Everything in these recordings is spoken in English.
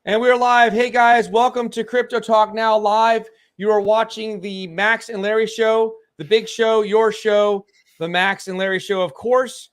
And we're live. Hey guys, welcome to Crypto Talk Now Live. You are watching the Max and Larry show, the big show, your show, the Max and Larry show, of course,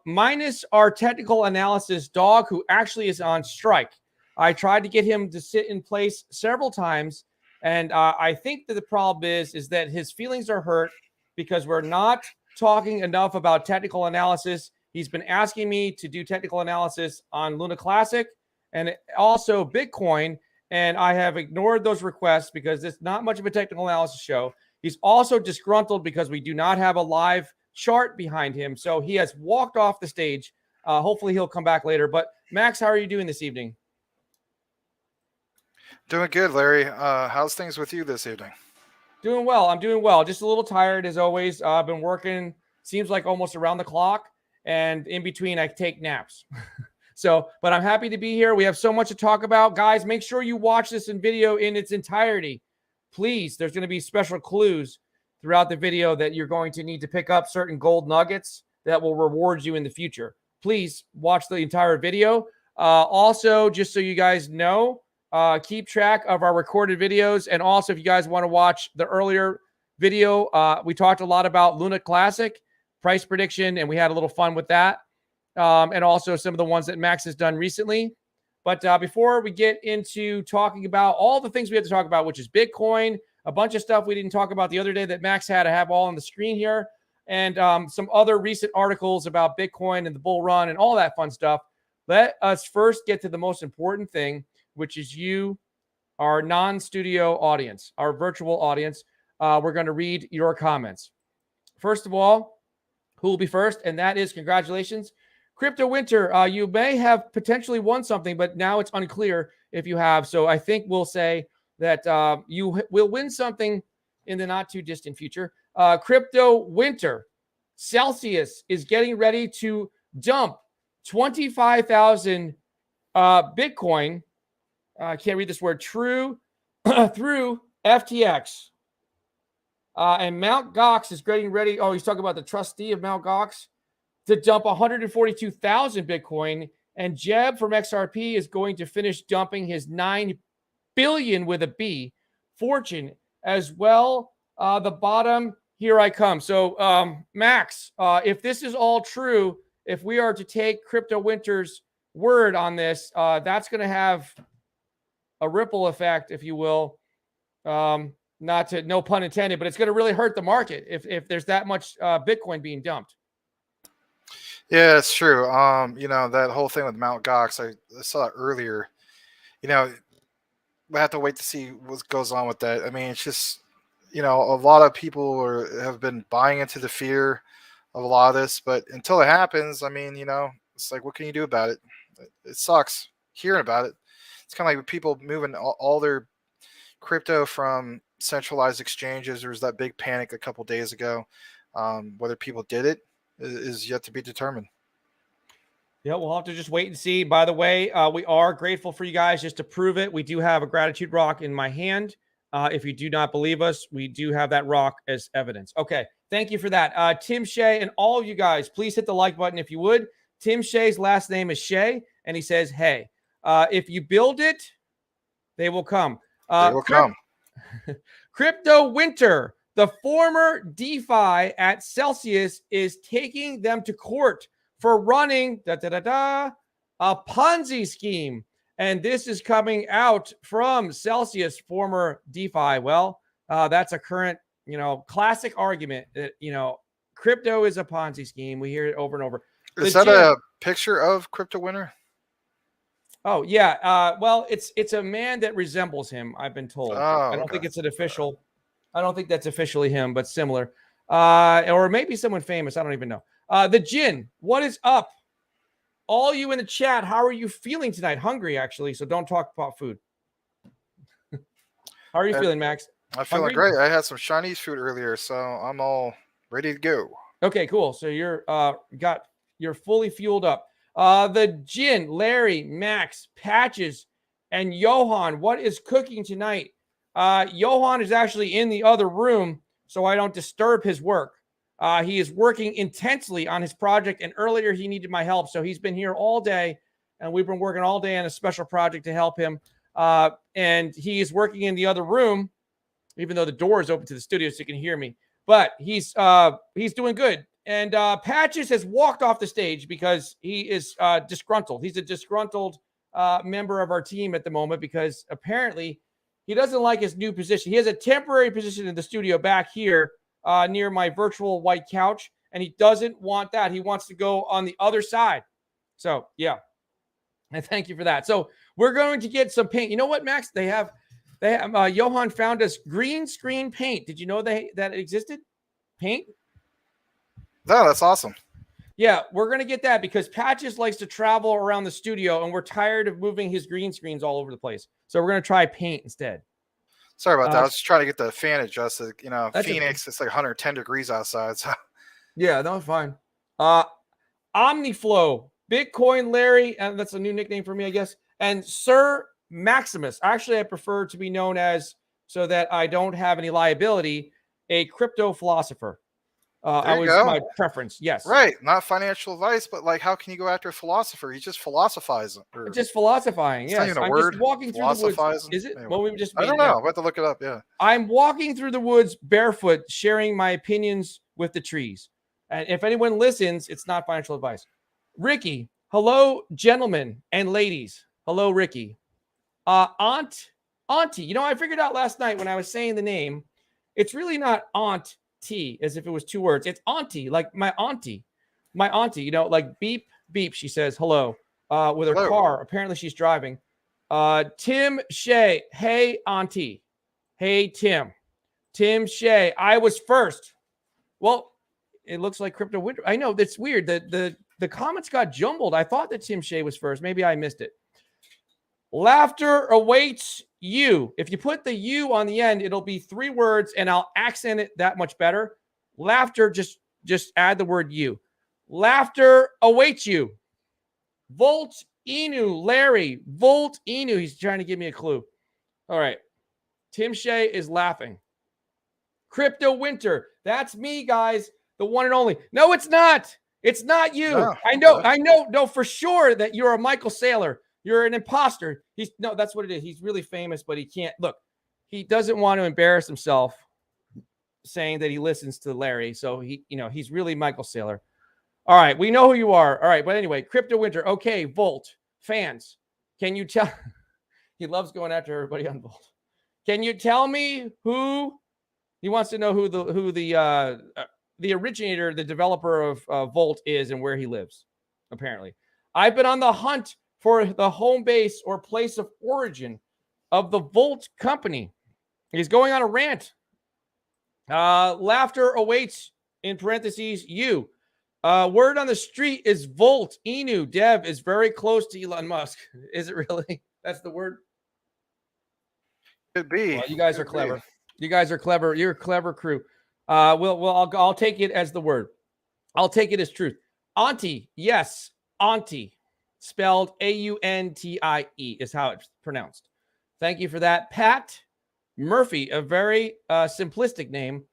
minus our technical analysis dog, who actually is on strike. I tried to get him to sit in place several times, and I think that the problem is that his feelings are hurt because we're not talking enough about technical analysis. He's been asking me to do technical analysis on Luna Classic and also Bitcoin, and I have ignored those requests because it's not much of a technical analysis show. He's also disgruntled because we do not have a live chart behind him, so he has walked off the stage. Hopefully he'll come back later. But Max, how are you doing this evening? Doing good, Larry. How's things with you this evening? Doing well. I'm doing well. Just a little tired as always. I've been working, seems like almost around the clock, and in between I take naps. But I'm happy to be here. We have so much to talk about. Guys, make sure you watch this in video in its entirety. Please, there's going to be special clues throughout the video that you're going to need to pick up certain gold nuggets that will reward you in the future. Please watch the entire video. Also, just so you guys know, keep track of our recorded videos. And also, if you guys want to watch the earlier video, we talked a lot about Luna Classic, price prediction, and we had a little fun with that. And also some of the ones that Max has done recently. But before we get into talking about all the things we have to talk about, which is Bitcoin, a bunch of stuff we didn't talk about the other day that Max had, I have all on the screen here, and some other recent articles about Bitcoin and the bull run and all that fun stuff. Let us first get to the most important thing, which is you, our non-studio audience, our virtual audience. We're going to read your comments. First of all, who will be first? And that is congratulations. Crypto Winter, you may have potentially won something, but now it's unclear if you have. So I think we'll say that you will win something in the not too distant future. Crypto Winter, Celsius is getting ready to dump 25,000 Bitcoin. I can't read this word, through FTX. And Mt. Gox is getting ready. Oh, he's talking about the trustee of Mt. Gox to dump 142,000 Bitcoin. And Jeb from Xrp is going to finish dumping his 9 billion with a B fortune as well. The bottom, here I come. So, Max, if this is all true, if we are to take Crypto Winter's word on this, that's going to have a ripple effect, if you will. No pun intended, but it's going to really hurt the market if there's that much Bitcoin being dumped. Yeah, it's true. That whole thing with Mt. Gox, I saw it earlier. We have to wait to see what goes on with that. I mean, it's just, a lot of people have been buying into the fear of a lot of this, but until it happens, I mean, it's like, what can you do about it? It sucks hearing about it. It's kind of like people moving all their crypto from centralized exchanges. There was that big panic a couple days ago. Whether people did it is yet to be determined. Yeah, we'll have to just wait and see. By the way, we are grateful for you guys. Just to prove it, we do have a gratitude rock in my hand. If you do not believe us, we do have that rock as evidence. Okay, thank you for that. Tim Shea and all of you guys, please hit the like button if you would. Tim Shea's last name is Shea, and he says, hey, if you build it, they will come. They will come. Crypto Winter, the former DeFi at Celsius, is taking them to court for running a Ponzi scheme. And this is coming out from Celsius, former DeFi. Well, that's a current, classic argument that, crypto is a Ponzi scheme. We hear it over and over. Is that a picture of Crypto Winter? Oh, yeah. Well, it's a man that resembles him, I've been told. I don't think it's an official. I don't think that's officially him, but similar. Or maybe someone famous. I don't even know. The Jin, what is up? All you in the chat, how are you feeling tonight? Hungry, actually, so don't talk about food. How are you feeling, Max? I'm feeling great. I had some Chinese food earlier, so I'm all ready to go. Okay, cool. So you're fully fueled up. The Jin, Larry, Max, Patches, and Johan, what is cooking tonight? Johan is actually in the other room, so I don't disturb his work. He is working intensely on his project, and earlier he needed my help, so he's been here all day and we've been working all day on a special project to help him. And he is working in the other room, even though the door is open to the studio, so you can hear me. But he's doing good. And Patches has walked off the stage because he is disgruntled. He's a disgruntled member of our team at the moment because apparently he doesn't like his new position. He has a temporary position in the studio back here near my virtual white couch, and he doesn't want that. He wants to go on the other side. So, yeah. And thank you for that. So we're going to get some paint. You know what, Max? They have Johan found us green screen paint. Did you know that it existed? Paint? No, that's awesome. Yeah, we're going to get that because Patches likes to travel around the studio, and we're tired of moving his green screens all over the place. So we're going to try paint instead. Sorry about that. I was just trying to get the fan adjusted. You know, Phoenix, it's like 110 degrees outside. So. Yeah, that was fine. Omniflow, Bitcoin Larry, and that's a new nickname for me, I guess, and Sir Maximus. Actually, I prefer to be known as, so that I don't have any liability, a crypto philosopher. My preference. Yes. Right. Not financial advice, but like, how can you go after a philosopher? He's just philosophizing. Just philosophizing. Yes. Not even a I'm word. Just walking through the woods. Is it? Anyway. Well, we just. I don't know. We'll have to look it up. Yeah. I'm walking through the woods barefoot, sharing my opinions with the trees. And if anyone listens, it's not financial advice. Ricky, hello, gentlemen and ladies. Hello, Ricky. Auntie. You know, I figured out last night when I was saying the name, it's really not Aunt T, as if it was two words. It's Auntie, like my auntie. My auntie, you know, like beep, beep. She says hello with her car. Apparently she's driving. Tim Shea. Hey, Auntie. Hey, Tim. Tim Shea. I was first. Well, it looks like Crypto Winter. I know that's weird. The comments got jumbled. I thought that Tim Shea was first. Maybe I missed it. Laughter awaits you. If you put the U on the end, it'll be three words, and I'll accent it that much better. Laughter, just add the word you. Laughter awaits you. Volt Inu, Larry. Volt Inu. He's trying to give me a clue. All right. Tim Shea is laughing. Crypto Winter. That's me, guys. The one and only. No, it's not. It's not you. No. I know. No, for sure that you're a Michael Saylor. You're an imposter. That's what it is. He's really famous, but he can't. Look, he doesn't want to embarrass himself saying that he listens to Larry. So he's really Michael Saylor. All right. We know who you are. All right. But anyway, Crypto Winter. Okay. Volt fans. Can you tell? He loves going after everybody on Volt. Can you tell me who? He wants to know who the originator, the developer of Volt is and where he lives, apparently. I've been on the hunt for the home base or place of origin of the Volt company. He's going on a rant. Laughter awaits, in parentheses, you. Word on the street is Volt Inu Dev is very close to Elon Musk. Is it really? That's the word? Could be. Well, you guys are clever. You guys are clever. You're a clever crew. I'll take it as the word. I'll take it as truth. Auntie, yes, Auntie, spelled Auntie is how it's pronounced. Thank you for that. Pat Murphy, a very simplistic name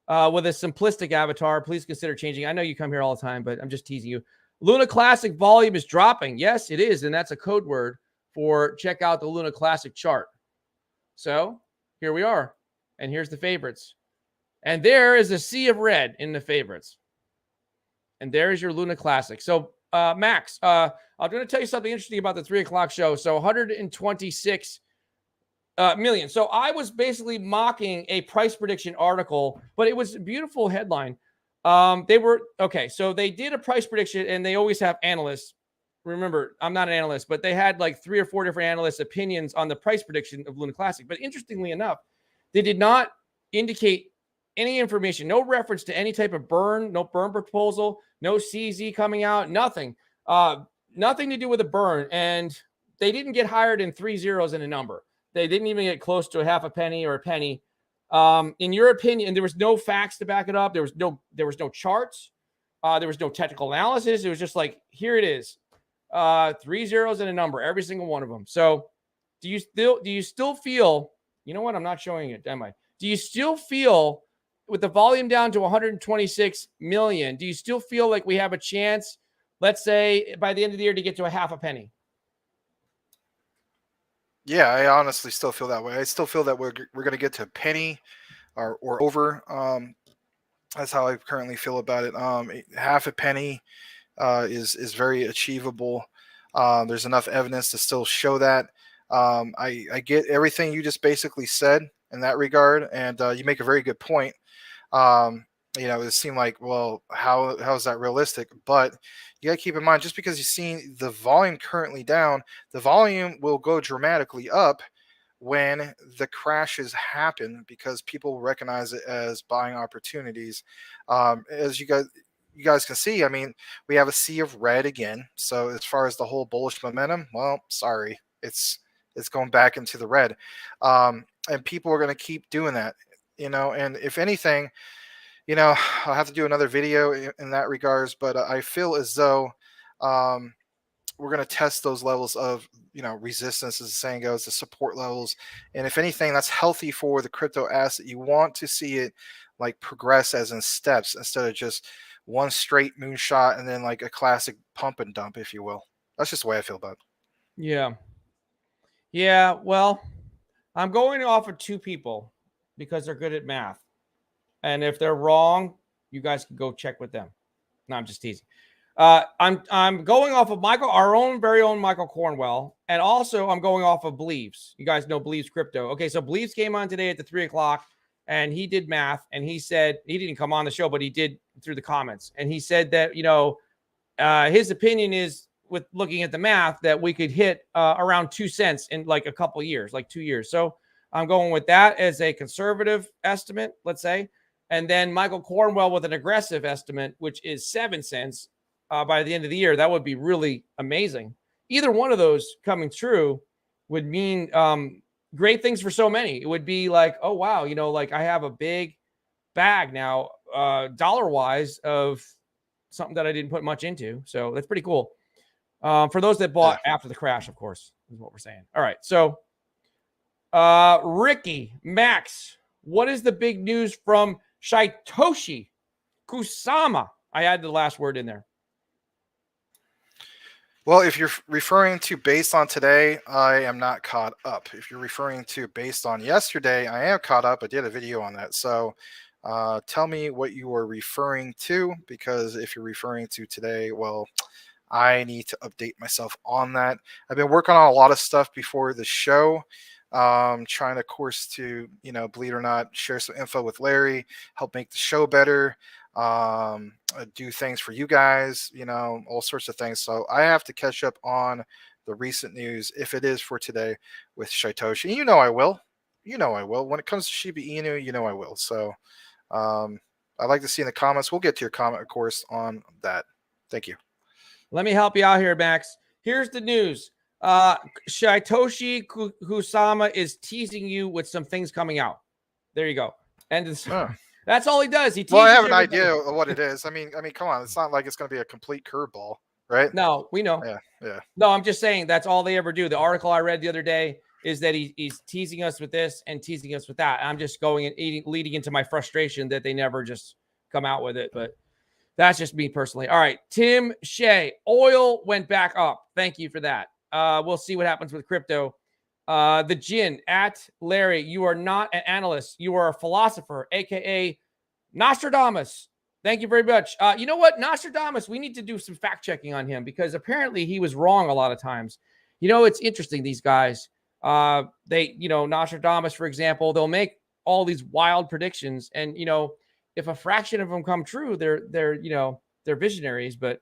with a simplistic avatar. Please consider changing. I know you come here all the time, but I'm just teasing you. Luna Classic volume is dropping. Yes, it is, and that's a code word for check out the Luna Classic chart. So here we are, and here's the favorites. And there is a sea of red in the favorites. And there is your Luna Classic. So, Max, I'm going to tell you something interesting about the 3 o'clock show. So 126 million. So I was basically mocking a price prediction article, but it was a beautiful headline. So they did a price prediction, and they always have analysts. Remember, I'm not an analyst, but they had like 3 or 4 different analysts' opinions on the price prediction of Luna Classic. But interestingly enough, they did not indicate any information, no reference to any type of burn, no burn proposal, no CZ coming out, nothing. Nothing to do with a burn. And they didn't get higher than 3 zeros in a number. They didn't even get close to a half a penny or a penny. In your opinion, there was no facts to back it up. There was no charts. There was no technical analysis. It was just like, here it is. 3 zeros in a number, every single one of them. So do you still feel, you know what? I'm not showing it, am I? Do you still feel, with the volume down to 126 million, do you still feel like we have a chance, let's say, by the end of the year to get to a half a penny? Yeah, I honestly still feel that way. I still feel that we're going to get to a penny or over. That's how I currently feel about it. Half a penny is very achievable. There's enough evidence to still show that. I get everything you just basically said in that regard, and you make a very good point. Um, it seemed like, well, how is that realistic? But you got to keep in mind, just because you've seen the volume currently down, the volume will go dramatically up when the crashes happen because people recognize it as buying opportunities. As you guys can see, I mean, we have a sea of red again. So as far as the whole bullish momentum, well, sorry, it's going back into the red, and people are going to keep doing that. And if anything, I'll have to do another video in that regards, but I feel as though um, we're going to test those levels of, resistance, as the saying goes, the support levels. And if anything, that's healthy for the crypto asset. You want to see it like progress as in steps instead of just one straight moonshot and then like a classic pump and dump, if you will. That's just the way I feel about it. Yeah. Yeah. Well, I'm going off of two people because they're good at math. And if they're wrong, you guys can go check with them. No, I'm just teasing. I'm going off of our very own Michael Cornwell, and also I'm going off of Believes. You guys know Believes Crypto. Okay, so Believes came on today at the 3:00, and he did math, and he said he didn't come on the show, but he did through the comments, and he said that his opinion is, with looking at the math, that we could hit around 2 cents in like a couple years, like 2 years. So I'm going with that as a conservative estimate, let's say. And then Michael Cornwell with an aggressive estimate, which is 7 cents by the end of the year. That would be really amazing. Either one of those coming true would mean great things for so many. It would be like, oh, wow, like I have a big bag now, dollar-wise, of something that I didn't put much into. So that's pretty cool. For those that bought after the crash, of course, is what we're saying. All right. So Ricky, Max, what is the big news from Satoshi Kusama? I added the last word in there. Well, if you're referring to based on today, I am not caught up. If you're referring to based on yesterday, I am caught up. I did a video on that. So tell me what you are referring to, because if you're referring to today, well, I need to update myself on that. I've been working on a lot of stuff before the show, trying, of course, to, believe it or not, share some info with Larry, help make the show better, do things for you guys, all sorts of things. So I have to catch up on the recent news, if it is for today, with Satoshi. I will. I will. When it comes to Shiba Inu, I will. So I'd like to see in the comments. We'll get to your comment, of course, on that. Thank you. Let me help you out here, Max. Here's the news. Satoshi Kusama is teasing you with some things coming out. There you go. And that's all he does. He teases. Well, I have an idea of what it is. I mean, come on. It's not like it's going to be a complete curveball, right? No, we know. Yeah. No, I'm just saying that's all they ever do. The article I read the other day is that he's teasing us with this and teasing us with that. I'm just going and leading into my frustration that they never just come out with it. But that's just me personally. All right. Tim Shea, oil went back up. Thank you for that. We'll see what happens with crypto. The Jin at Larry, you are not an analyst. You are a philosopher, aka Nostradamus. Thank you very much. You know what? Nostradamus, we need to do some fact checking on him because apparently he was wrong a lot of times. It's interesting, these guys. Nostradamus, for example, they'll make all these wild predictions, and if a fraction of them come true, they're visionaries, but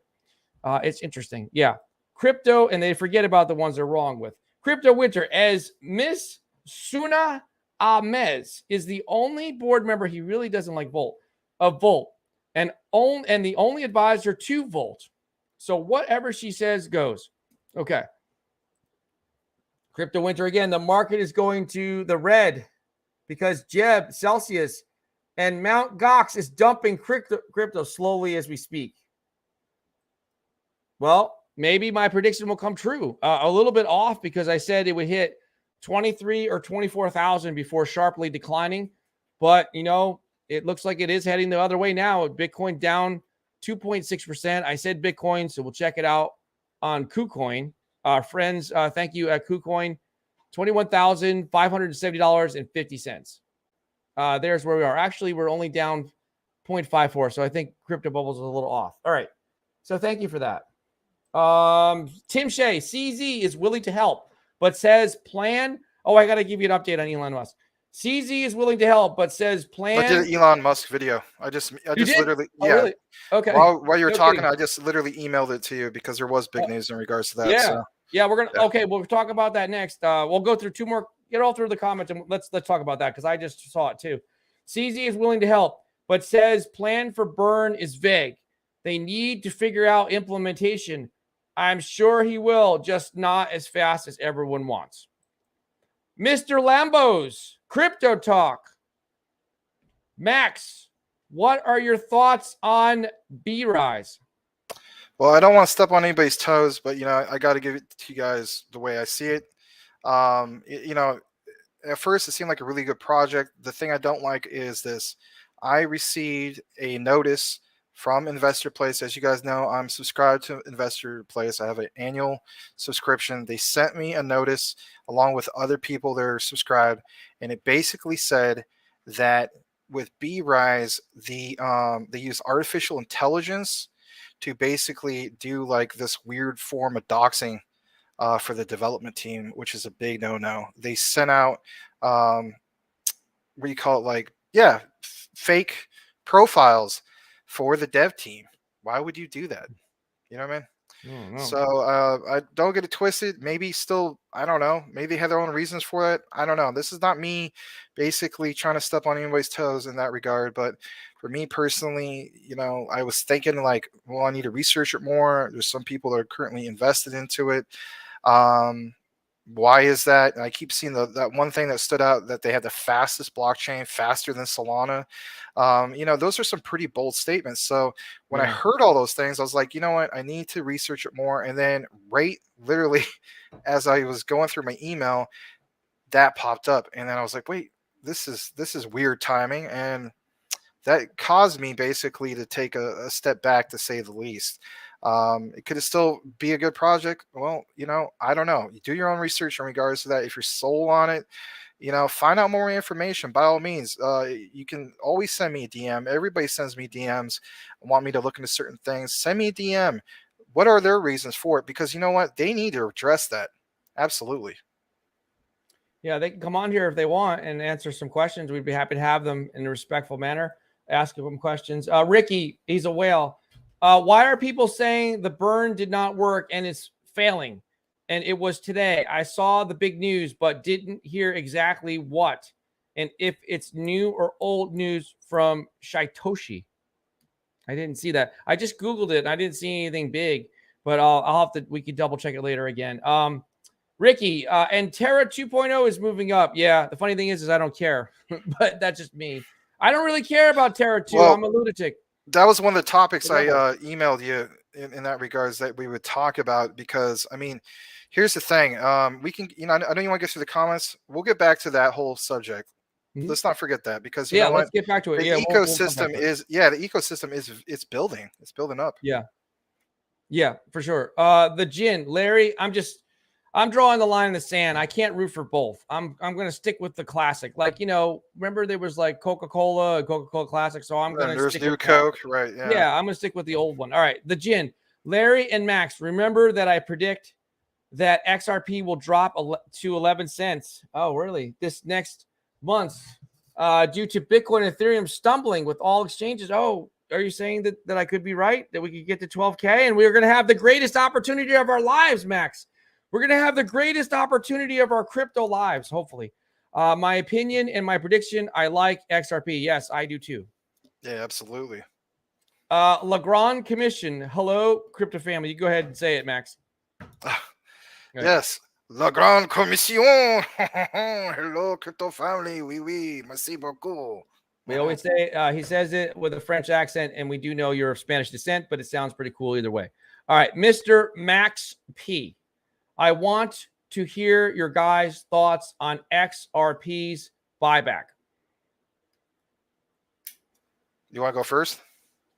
it's interesting. Yeah. Crypto, and they forget about the ones they're wrong with. Crypto Winter, as Miss Suna Ahmez is the only board member he really doesn't like Volt, and the only advisor to Volt. So whatever she says goes. Okay. Crypto Winter again. The market is going to the red because Jeb, Celsius, and Mount Gox is dumping crypto slowly as we speak. Well, maybe my prediction will come true. A little bit off because I said it would hit 23 or 24,000 before sharply declining. But, it looks like it is heading the other way now. Bitcoin down 2.6%. I said Bitcoin, so we'll check it out on KuCoin. Friends, thank you at KuCoin. $21,570.50. There's where we are. Actually, we're only down 0.54. So I think Crypto Bubbles is a little off. All right. So thank you for that. Tim Shea, CZ is willing to help, but says plan. Oh, I got to give you an update on Elon Musk. CZ is willing to help, but says plan. I did an Elon Musk video. I just literally, yeah. Oh, really? Okay. While you were No talking, kidding. I just literally emailed it to you because there was big news in regards to that. Yeah. So. Yeah, we're gonna. Yeah. Okay, we'll talk about that next. We'll go through two more. Get all through the comments and let's talk about that because I just saw it too. CZ is willing to help, but says plan for burn is vague. They need to figure out implementation. I'm sure he will, just not as fast as everyone wants. Mr. Lambo's Crypto Talk. Max, what are your thoughts on B-Rise? Well, I don't want to step on anybody's toes, but I got to give it to you guys the way I see it. At first it seemed like a really good project. The thing I don't like is this. I received a notice from Investor Place. As you guys know, I'm subscribed to Investor Place. I have an annual subscription. They sent me a notice along with other people that are subscribed, and it basically said that with B-Rise, they use artificial intelligence to basically do like this weird form of doxing for the development team, which is a big no-no. They sent out what do you call it? Like, yeah, fake profiles for the dev team. Why would you do that? You know what I mean? No. So I don't get it twisted. Maybe still, I don't know. Maybe they had their own reasons for it. I don't know. This is not me basically trying to step on anybody's toes in that regard. But for me personally, I was thinking like, well, I need to research it more. There's some people that are currently invested into it. Why is that? And I keep seeing that one thing that stood out, that they had the fastest blockchain, faster than Solana. Those are some pretty bold statements. So when I heard all those things, I was like, you know what? I need to research it more. And then literally as I was going through my email, that popped up. And then I was like, wait, this is weird timing. And that caused me basically to take a step back, to say the least. It could still be a good project. Well, I don't know. You do your own research in regards to that. If you're sold on it, find out more information. By all means, you can always send me a DM. Everybody sends me DMs and want me to look into certain things. Send me a DM. What are their reasons for it? Because you know what? They need to address that. Absolutely. Yeah, they can come on here if they want and answer some questions. We'd be happy to have them in a respectful manner. Ask them questions. Ricky, he's a whale. Why are people saying the burn did not work and it's failing? And it was today. I saw the big news, but didn't hear exactly what. And if it's new or old news from Shitoshi. I didn't see that. I just Googled it and I didn't see anything big, but I'll have to, we can double check it later again. Ricky, and Terra 2.0 is moving up. Yeah, the funny thing is I don't care, but that's just me. I don't really care about Terra 2. Well, I'm a lunatic. That was one of the topics I emailed you in that regards that we would talk about, because I mean, here's the thing. We can, I know you want to get through the comments. We'll get back to that whole subject. Mm-hmm. Let's not forget that, because you know what? Let's get back to it. The ecosystem the ecosystem is building. It's building up. Yeah, for sure. The Jin, Larry, I'm drawing the line in the sand. I can't root for both. I'm going to stick with the classic. Like, remember there was like Coca-Cola Classic. So I'm going to stick with Coke, right? Yeah, I'm going to stick with the old one. All right. The Jin, Larry and Max, remember that I predict that XRP will drop to 11 cents. Oh, really? This next month due to Bitcoin and Ethereum stumbling with all exchanges. Oh, are you saying that I could be right? That we could get to 12K and we're going to have the greatest opportunity of our lives, Max? We're going to have the greatest opportunity of our crypto lives, hopefully. My opinion and my prediction, I like XRP. Yes, I do too. Yeah, absolutely. Legrand Commission. Hello, crypto family. You go ahead and say it, Max. Yes. Legrand Commission. Hello, crypto family. Oui. Merci beaucoup. We always say, he says it with a French accent, and we do know you're of Spanish descent, but it sounds pretty cool either way. All right, Mr. Max P. I want to hear your guys' thoughts on XRP's buyback. You want to go first?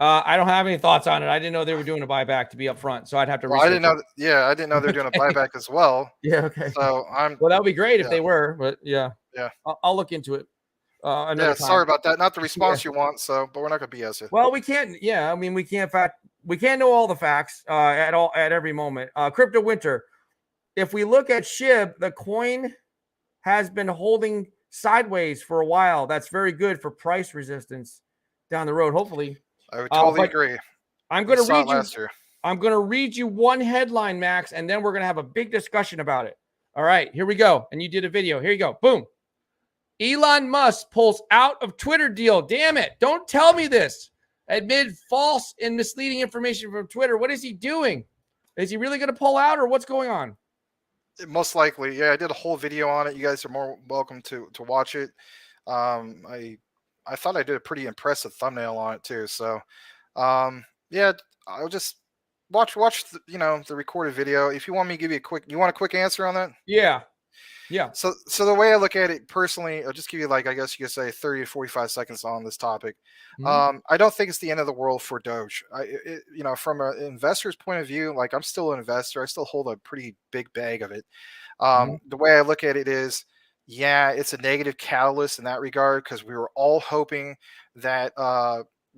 I don't have any thoughts on it. I didn't know they were doing a buyback, to be upfront, so I'd have to Well, I research didn't know. it. Yeah, I didn't know they're doing a Okay. buyback as well. Yeah. Okay. So I'm. Well, that would be great if Yeah, they were, but yeah, yeah, I'll look into it yeah. another Sorry time. about that. Not the Yeah. response you want. So, but we're not gonna BS it. Well, we can't. Yeah, I mean, we can't know all the facts at every moment. Crypto winter. If we look at SHIB, the coin has been holding sideways for a while. That's very good for price resistance down the road, hopefully. I would totally But agree. I'm We going to saw it read you. last year. I'm going to read you one headline, Max, and then we're going to have a big discussion about it. All right, here we go. And you did a video. Here you go. Boom. Elon Musk pulls out of Twitter deal. Damn it. Don't tell me this. Amid false and misleading information from Twitter. What is he doing? Is he really going to pull out, or what's going on? Most likely, yeah. I did a whole video on it. You guys are more welcome to watch it. I thought I did a pretty impressive thumbnail on it too. So, yeah, I'll just watch the, the recorded video. If you want me to give you you want a quick answer on that? Yeah. Yeah. So the way I look at it personally, I'll just give you, like, I guess you could say 30 to 45 seconds on this topic. Mhm. I don't think it's the end of the world for Doge. From an investor's point of view, like, I'm still an investor. I still hold a pretty big bag of it. Mhm. The way I look at it is, yeah, it's a negative catalyst in that regard, because we were all hoping that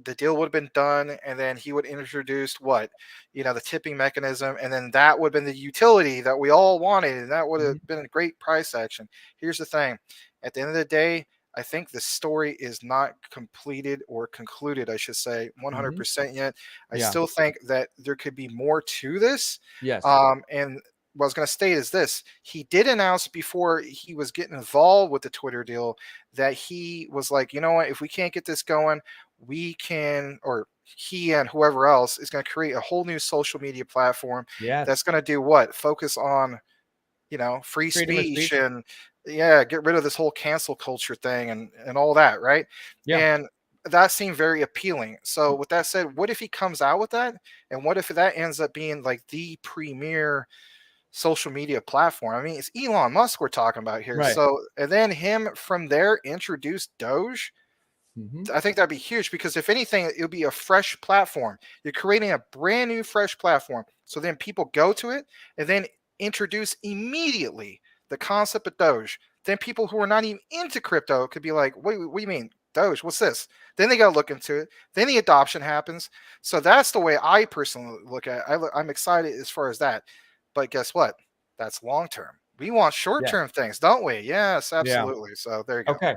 the deal would have been done, and then he would introduce the tipping mechanism, and then that would have been the utility that we all wanted, and that would have Mhm. been a great price action. Here's the thing: at the end of the day, I think the story is not completed or concluded, I should say, Mhm. 100% yet. I Yeah. still think that there could be more to this. Yes. And what I was going to state is this: he did announce before he was getting involved with the Twitter deal that he was like, you know what, if we can't get this going, we can, or he and whoever else is going to create a whole new social media platform that's Yes. going to do what? Focus on, free Freedom of speech, speech. and yeah, get rid of this whole cancel culture thing and all that, right? Yeah. And that seemed very appealing. So with that said, what if he comes out with that? And what if that ends up being like the premier social media platform? I mean, it's Elon Musk we're talking about here. Right. So, and then him from there introduce Doge. Mhm. I think that'd be huge, because if anything, it would be a fresh platform. You're creating a brand new, fresh platform. So then people go to it and then introduce immediately the concept of Doge. Then people who are not even into crypto could be like, what do you mean? Doge, what's this? Then they got to look into it. Then the adoption happens. So that's the way I personally look at it. I'm excited as far as that. But guess what? That's long term. We want short Yes. term things, don't we? Yes, Yeah. absolutely. So there you go. Okay.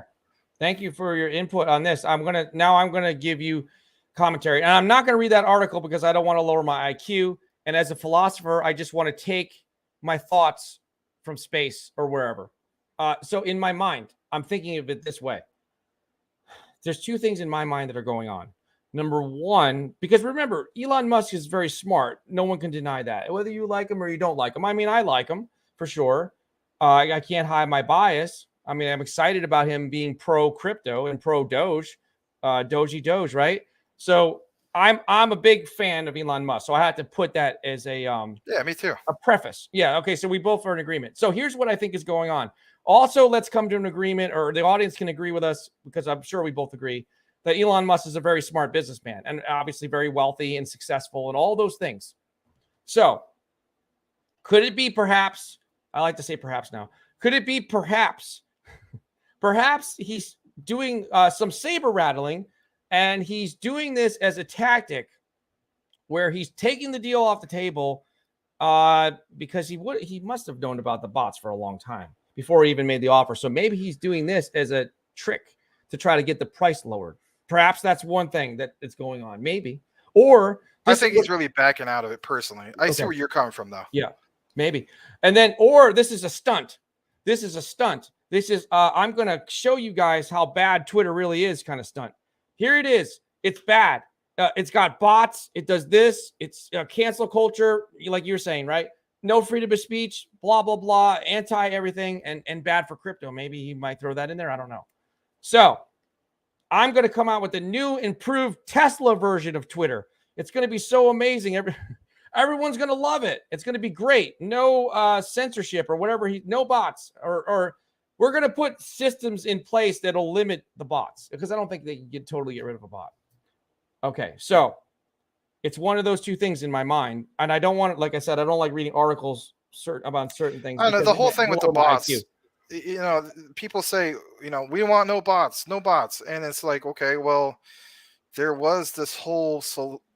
Thank you for your input on this. I'm gonna give you commentary, and I'm not gonna read that article because I don't want to lower my IQ. And as a philosopher, I just want to take my thoughts from space or wherever. So in my mind, I'm thinking of it this way. There's two things in my mind that are going on. Number one, because remember, Elon Musk is very smart. No one can deny that. Whether you like him or you don't like him. I mean, I like him for sure. I can't hide my bias. I mean, I'm excited about him being pro crypto and pro Doge, Doge, right? So I'm a big fan of Elon Musk. So I had to put that as Yeah, me too. a preface. Yeah. Okay. So we both are in agreement. So here's what I think is going on. Also, let's come to an agreement, or the audience can agree with us, because I'm sure we both agree that Elon Musk is a very smart businessman and obviously very wealthy and successful and all those things. So could it be perhaps, I like to say perhaps now, could it be perhaps he's doing some saber rattling, and he's doing this as a tactic where he's taking the deal off the table because he must have known about the bots for a long time before he even made the offer. So maybe he's doing this as a trick to try to get the price lowered. Perhaps that's one thing that is going on. Maybe, or I this is think he's really backing out of it personally. I see okay. where you're coming from, though. Yeah, maybe. And then, or this is a stunt. This is a stunt. This is I'm going to show you guys how bad Twitter really is, kind of stunt. Here it is. It's bad. It's got bots. It does this. It's cancel culture, like you're saying, right? No freedom of speech, blah, blah, blah, anti everything, and bad for crypto. Maybe he might throw that in there. I don't know. So I'm going to come out with the new improved Tesla version of Twitter. It's going to be so amazing. Everyone's going to love it. It's going to be great. No censorship or whatever. No bots, or we're going to put systems in place that'll limit the bots, because I don't think they can totally get rid of a bot. Okay, so it's one of those two things in my mind, and I don't want it. Like I said, I don't like reading articles about certain things I don't know, because the they whole thing with the lower my IQ. bots. You know, people say, you know, we want no bots, no bots, and it's like, okay, well, there was this whole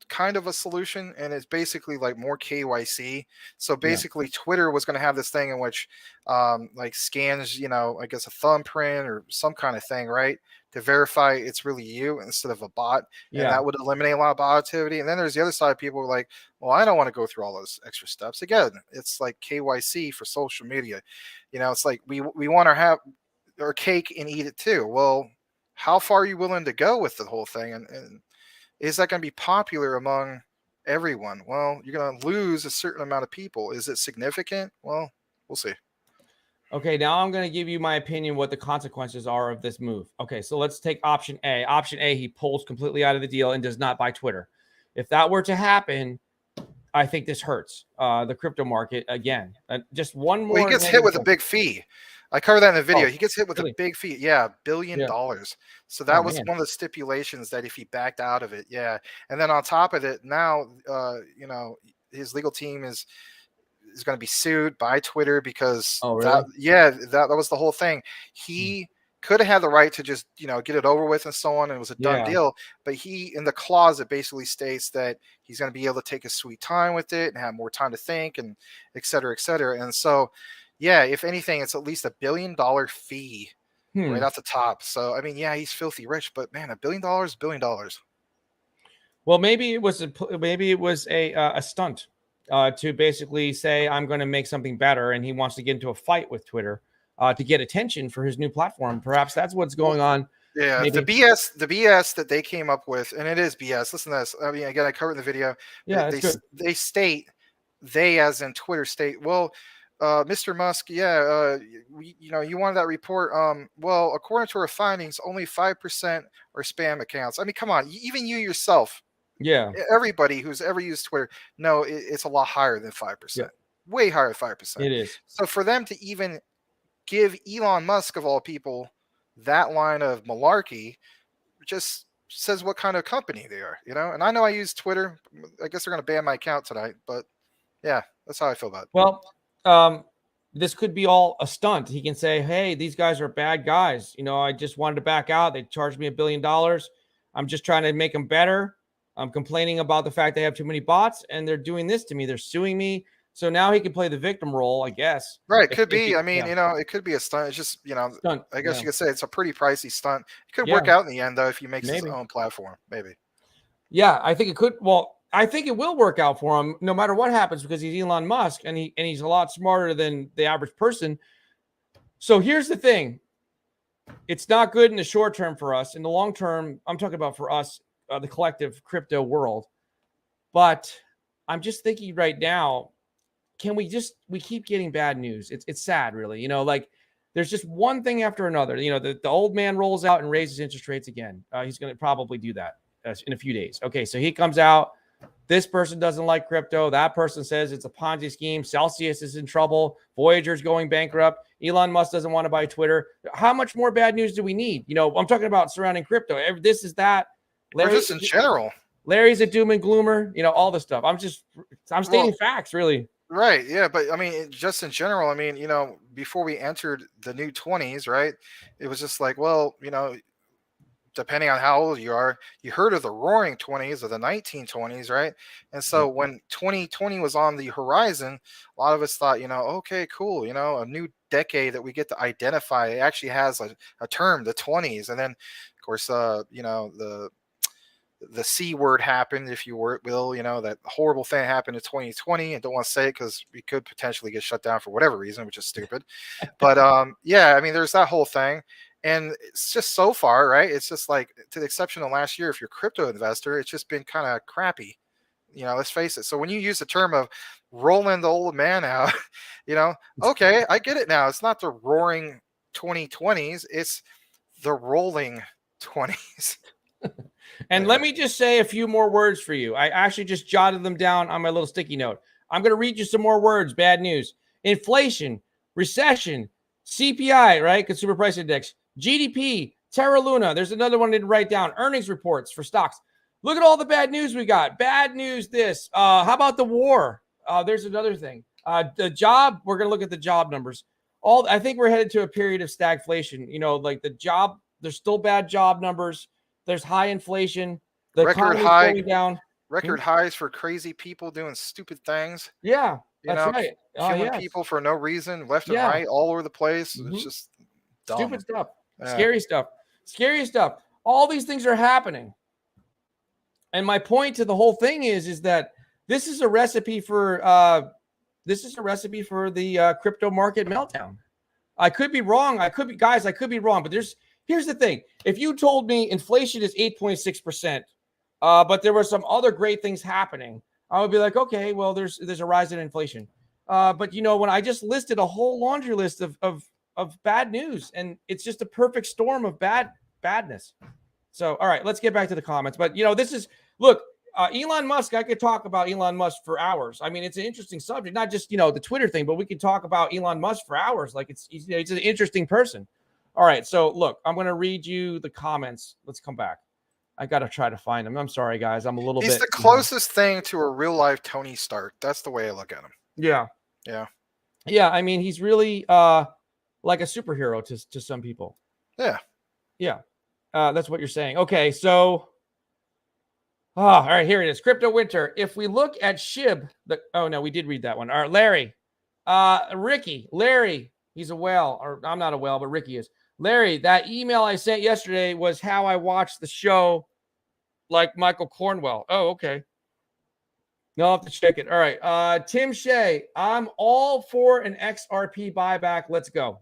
kind of a solution, and it's basically like more KYC. So Yeah, basically, Twitter was going to have this thing in which, like, scans, you know, I guess a thumbprint or some kind of thing, right, to verify it's really you instead of a bot, and yeah. that would eliminate a lot of bot activity. And then there's the other side, people who are like, well, I don't want to go through all those extra steps. Again, it's like KYC for social media. You know, it's like we want to have our cake and eat it too. Well, how far are you willing to go with the whole thing? And is that going to be popular among everyone? Well, you're going to lose a certain amount of people. Is it significant? Well, we'll see. Okay, now I'm going to give you my opinion what the consequences are of this move. Okay, so let's take option A. Option A, he pulls completely out of the deal and does not buy Twitter. If that were to happen, I think this hurts the crypto market again. Just one Well, he more gets hit negative with a thing. big fee. I covered that in the video. Oh, He gets hit with a really? big fee. Yeah, $1 billion. Yeah. So Oh that was man. one of the stipulations that if he backed out of it, yeah. And then on top of it, now, you know, his legal team is going to be sued by Twitter because Oh that, really? yeah, that was the whole thing. He could have had the right to just, you know, get it over with and so on, and it was a done Yeah. deal. But he, in the clause, it basically states that he's going to be able to take his sweet time with it and have more time to think, and et cetera, et cetera. And so, yeah, if anything, it's at least $1 billion fee right Hmm. off the top. So I mean, yeah, he's filthy rich, but man, $1 billion, $1 billion. Well, maybe it was a stunt to basically say I'm going to make something better, and he wants to get into a fight with Twitter to get attention for his new platform. Perhaps that's what's Well, going on. yeah, Maybe. the BS that they came up with, and it is BS. Listen to this. I mean, again, I covered in the video. Yeah, that's good. They state, they as in Twitter state, well, Mr. Musk, yeah, you know, you wanted that report. Well, according to our findings, only 5% are spam accounts. I mean, come on, even you yourself, Yeah. everybody who's ever used Twitter, no, it's a lot higher than Yeah. 5%, way higher than 5%. It is. So for them to even give Elon Musk, of all people, that line of malarkey just says what kind of company they are, you know. And I know I use Twitter. I guess they're going to ban my account tonight, but yeah, that's how I feel about it. Well, um, this could be all a stunt. He can say, "Hey, these guys are bad guys. You know, I just wanted to back out. They charged me $1 billion. I'm just trying to make them better. I'm complaining about the fact they have too many bots, and they're doing this to me. They're suing me. So now he can play the victim role, I guess. Right, could be. I mean, Yeah, you know, it could be a stunt. It's just, you know, stunt. I guess Yeah, you could say it's a pretty pricey stunt. It could yeah, work out in the end, though, if he makes his maybe. own platform. Maybe. Yeah, I think it could. Well, I think it will work out for him, no matter what happens, because he's Elon Musk, and he's a lot smarter than the average person. So here's the thing: it's not good in the short term for us. In the long term, I'm talking about for us, the collective crypto world. But I'm just thinking right now, can we keep getting bad news? It's sad, really. You know, like there's just one thing after another. You know, the old man rolls out and raises interest rates again. He's going to probably do that in a few days. Okay, so he comes out. This person doesn't like crypto. That person says it's a Ponzi scheme. Celsius is in trouble. Voyager's going bankrupt. Elon Musk doesn't want to buy Twitter. How much more bad news do we need? You know, I'm talking about surrounding crypto. This is that. Or just in general. Larry's a doom and gloomer. You know, all the stuff. I'm stating Well, facts, really. right, yeah, but I mean, just in general, I mean, you know, before we entered the new 20s, right? It was just like, well, you know, depending on how old you are, you heard of the roaring 20s or the 1920s, right? And so when 2020 was on the horizon, a lot of us thought, you know, okay, cool, you know, a new decade that we get to identify. It actually has a term, the 20s. And then, of course, you know, the C word happened, if you will, you know, that horrible thing happened in 2020. I don't want to say it because we could potentially get shut down for whatever reason, which is stupid. But yeah, I mean, there's that whole thing. And it's just so far, right? It's just like, to the exception of last year, if you're a crypto investor, it's just been kind of crappy. You know, let's face it. So when you use the term of rolling the old man out, you know, okay, I get it now. It's not the roaring 2020s, it's the rolling 20s. And Yeah. let me just say a few more words for you. I actually just jotted them down on my little sticky note. I'm going to read you some more words. Bad news: inflation, recession, CPI, right? Consumer Price Index, GDP, Terra Luna. There's another one I didn't write down. Earnings reports for stocks. Look at all the bad news we got. Bad news. This. How about the war? There's another thing. The job. We're gonna look at the job numbers. I think we're headed to a period of stagflation. You know, like the job. There's still bad job numbers. There's high inflation. The economy's going down. Record highs for crazy people doing stupid things. Yeah, You that's know, right. killing people for no reason, left and Yeah. right, all over the place. It's just dumb. Stupid stuff. Scary stuff. Scary stuff. All these things are happening. And my point to the whole thing is that this is a recipe for the crypto market meltdown. I could be wrong. I could be wrong. But here's the thing. If you told me inflation is 8.6%, but there were some other great things happening, I would be like, okay, well, there's a rise in inflation. But you know, when I just listed a whole laundry list of bad news, and it's just a perfect storm of badness. So, all right, let's get back to the comments. But you know, Elon Musk. I could talk about Elon Musk for hours. I mean, it's an interesting subject, not just the Twitter thing, but we could talk about Elon Musk for hours. Like it's an interesting person. All right, so look, I'm going to read you the comments. Let's come back. I got to try to find him. I'm sorry, guys. I'm a little bit. He's the closest thing to a real life Tony Stark. That's the way I look at him. Yeah. Yeah. Yeah. I mean, he's really like a superhero to some people. Yeah. Yeah. That's what you're saying. Okay. So, all right, here it is. Crypto Winter. If we look at SHIB, oh no, we did read that one. All right, Larry. Larry, he's a whale, or I'm not a whale, but Ricky is. Larry, that email I sent yesterday was how I watched the show like Michael Cornwell. Oh, okay. No, I'll have to check it. All right. Tim Shea, I'm all for an XRP buyback. Let's go.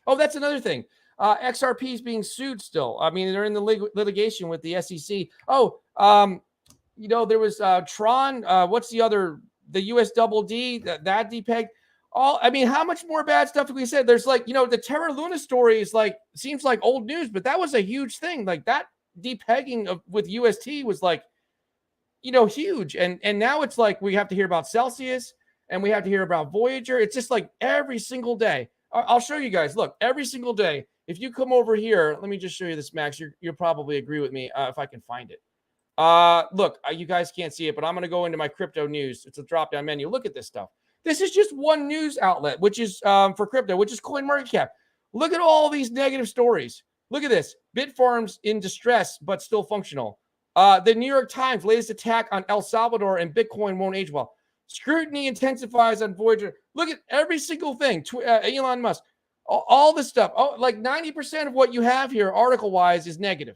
Oh, that's another thing. XRP is being sued still. I mean, they're in the litigation with the SEC. Oh, there was Tron. What's the other? The US double D, that DPEG. I mean, how much more bad stuff have we said? There's the Terra Luna story is seems like old news, but that was a huge thing. Like that depegging with UST was huge. And now it's like we have to hear about Celsius and we have to hear about Voyager. It's just like every single day. I'll show you guys. Look, every single day. If you come over here, let me just show you this, Max. You'll probably agree with me if I can find it. Look, you guys can't see it, but I'm going to go into my crypto news. It's a drop-down menu. Look at this stuff. This is just one news outlet, which is for crypto, which is CoinMarketCap. Look at all these negative stories. Look at this. Bitfarms in distress, but still functional. The New York Times, latest attack on El Salvador and Bitcoin won't age well. Scrutiny intensifies on Voyager. Look at every single thing. Elon Musk. All this stuff. Oh, like 90% of what you have here, article-wise, is negative.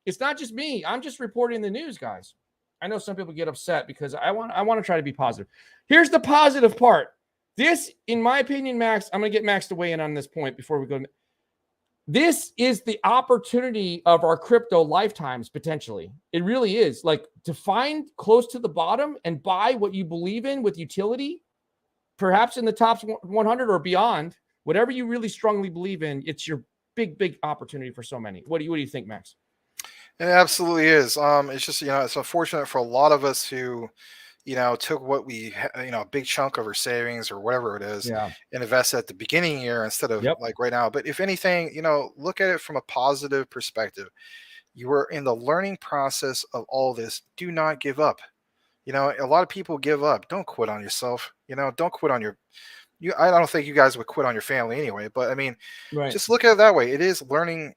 It's not just me. I'm just reporting the news, guys. I know some people get upset because I want to try to be positive. Here's the positive part. This, in my opinion, Max, I'm going to get Max to weigh in on this point before we go. This is the opportunity of our crypto lifetimes, potentially. It really is. Like, to find close to the bottom and buy what you believe in with utility, perhaps in the top 100 or beyond, whatever you really strongly believe in, it's your big opportunity for so many. What do you think, Max? It absolutely is. It's just, it's unfortunate for a lot of us who, took what we, a big chunk of our savings or whatever it is and invest at the beginning of the year instead of like right now. But if anything, look at it from a positive perspective. You are in the learning process of all this. Do not give up. A lot of people give up. Don't quit on yourself. Don't quit on I don't think you guys would quit on your family anyway, but I mean, just look at it that way. It is learning.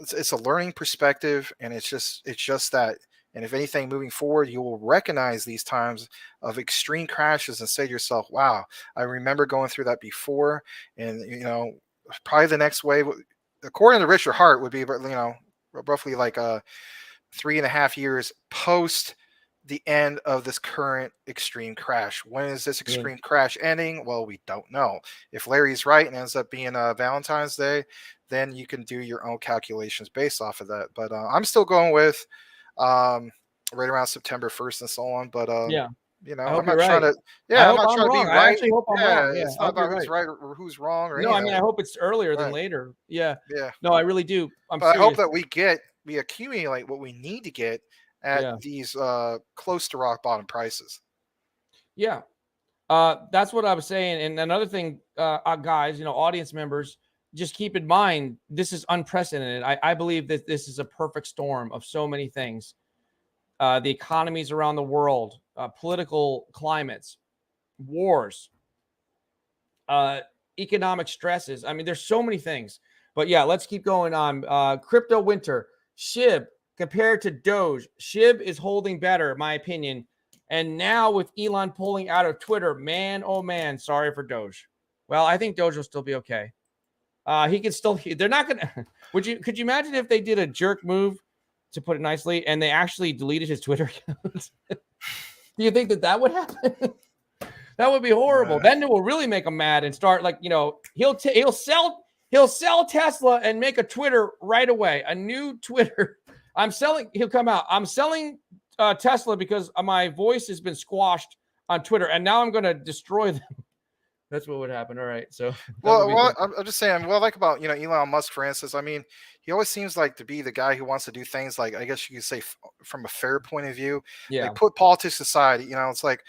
It's a learning perspective, and it's just that. And if anything, moving forward, you will recognize these times of extreme crashes and say to yourself, wow, I remember going through that before. And, probably the next wave, according to Richard Hart, would be, roughly like 3.5 years post the end of this current extreme crash. When is this extreme crash ending? Well, we don't know. If Larry's right and ends up being Valentine's Day, then you can do your own calculations based off of that. But I'm still going with right around September 1st and so on. But I'm not trying to. Yeah, I'm not trying to be right. I actually hope I'm wrong. It's not about who's right or who's wrong. Or no, I mean, I hope it's earlier than later. Yeah. No, I really do. I hope that we accumulate what we need to get at these close to rock bottom prices. Yeah. That's what I was saying. And another thing, guys, audience members, just keep in mind, this is unprecedented. I believe that this is a perfect storm of so many things. the economies around the world, political climates, wars, economic stresses. I mean, there's so many things. But yeah, let's keep going on. Crypto winter. SHIB compared to Doge. SHIB is holding better, in my opinion. And now with Elon pulling out of Twitter, man, oh man, sorry for Doge. Well, I think Doge will still be okay. He can still. They're not gonna. Could you imagine if they did a jerk move, to put it nicely, and they actually deleted his Twitter account? Do you think that would happen? That would be horrible. Then it will really make him mad and start he'll sell Tesla and make a Twitter right away, a new Twitter. He'll come out. I'm selling Tesla because my voice has been squashed on Twitter, and now I'm going to destroy them. That's what would happen. All right. So, I'm just saying, what I like about, Elon Musk, for instance, I mean, he always seems like to be the guy who wants to do things like, I guess you could say from a fair point of view, like put politics aside. It's like,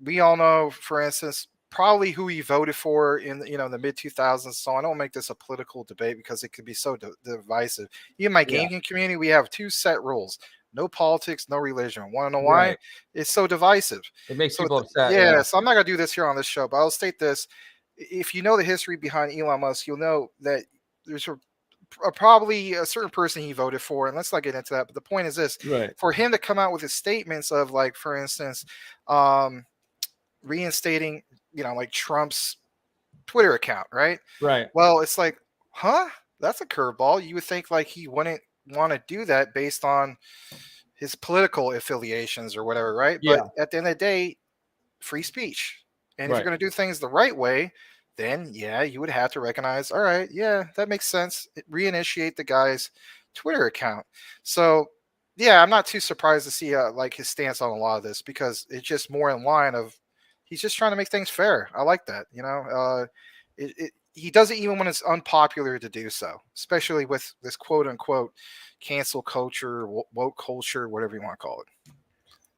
we all know, for instance, probably who he voted for in the mid 2000s. So I don't make this a political debate because it could be so divisive. In my gaming community, we have two set rules: no politics, no religion. Want to know why? Right. It's so divisive. It makes people upset. Yeah, so I'm not gonna do this here on this show, but I'll state this: if you know the history behind Elon Musk, you'll know that there's probably a certain person he voted for, and let's not get into that. But the point is this: for him to come out with his statements of, like, for instance, reinstating, like Trump's Twitter account, right? Right. Well, it's like, that's a curveball. You would think like he wouldn't want to do that based on his political affiliations or whatever, right? Yeah. But at the end of the day, free speech. And if you're going to do things the right way, then you would have to recognize, all right, that makes sense. Reinitiate the guy's Twitter account. So I'm not too surprised to see like his stance on a lot of this, because it's just more in line of, he's just trying to make things fair. I like that. He does it even when it's unpopular to do so, especially with this quote unquote cancel culture, woke culture, whatever you want to call it.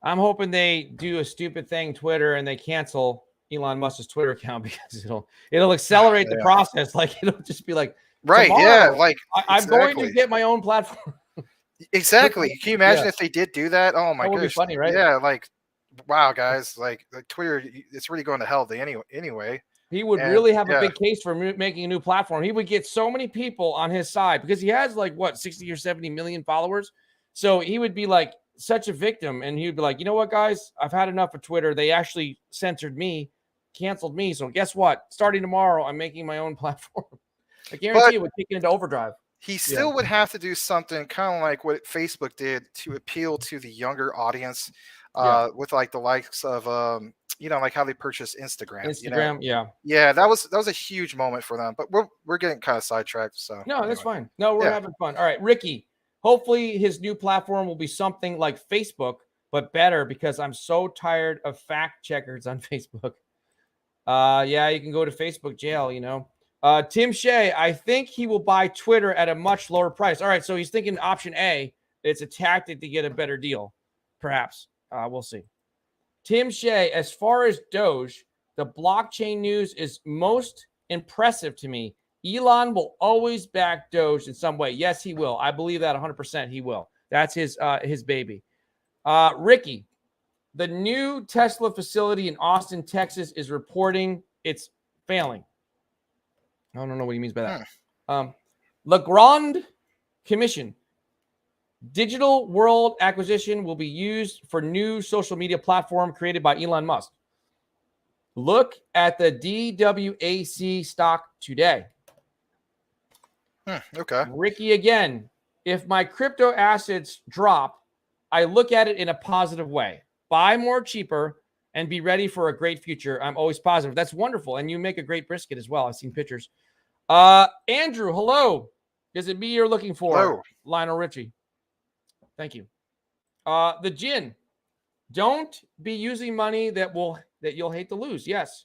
I'm hoping they do a stupid thing, Twitter, and they cancel Elon Musk's Twitter account, because it'll accelerate the process. Like, it'll just be like, right. Tomorrow, Like I'm going to get my own platform. Exactly. Can you imagine if they did do that? Oh my gosh. That would be funny, right? Yeah. Like, wow, guys, like Twitter, it's really going to hell anyway. He would really have a big case for making a new platform. He would get so many people on his side, because he has 60 or 70 million followers. So he would be like such a victim, and he would be like, you know what, guys, I've had enough of Twitter. They actually censored me, canceled me. So guess what? Starting tomorrow, I'm making my own platform. I guarantee it would kick into overdrive. He still would have to do something kind of like what Facebook did to appeal to the younger audience, with like the likes of like how they purchased Instagram. Yeah, that was a huge moment for them. But we're getting kind of sidetracked. So no, that's fine. No, we're having fun. All right, Ricky. Hopefully his new platform will be something like Facebook, but better, because I'm so tired of fact checkers on Facebook. You can go to Facebook jail, Tim Shea, I think he will buy Twitter at a much lower price. All right, so he's thinking option A. It's a tactic to get a better deal, perhaps. We'll see. Tim Shea, as far as Doge, the blockchain news is most impressive to me. Elon will always back Doge in some way. Yes, he will. I believe that 100% he will. That's his baby. Ricky, the new Tesla facility in Austin, Texas is reporting it's failing. I don't know what he means by that. La Grande Commission. Digital World acquisition will be used for new social media platform created by Elon Musk. Look at the DWAC stock today. Okay. Ricky again. If my crypto assets drop, I look at it in a positive way. Buy more cheaper and be ready for a great future. I'm always positive. That's wonderful. And you make a great brisket as well. I've seen pictures. Andrew, hello. Is it me you're looking for? Hello. Lionel Richie. Thank you. The Jin. Don't be using money that you'll hate to lose. Yes.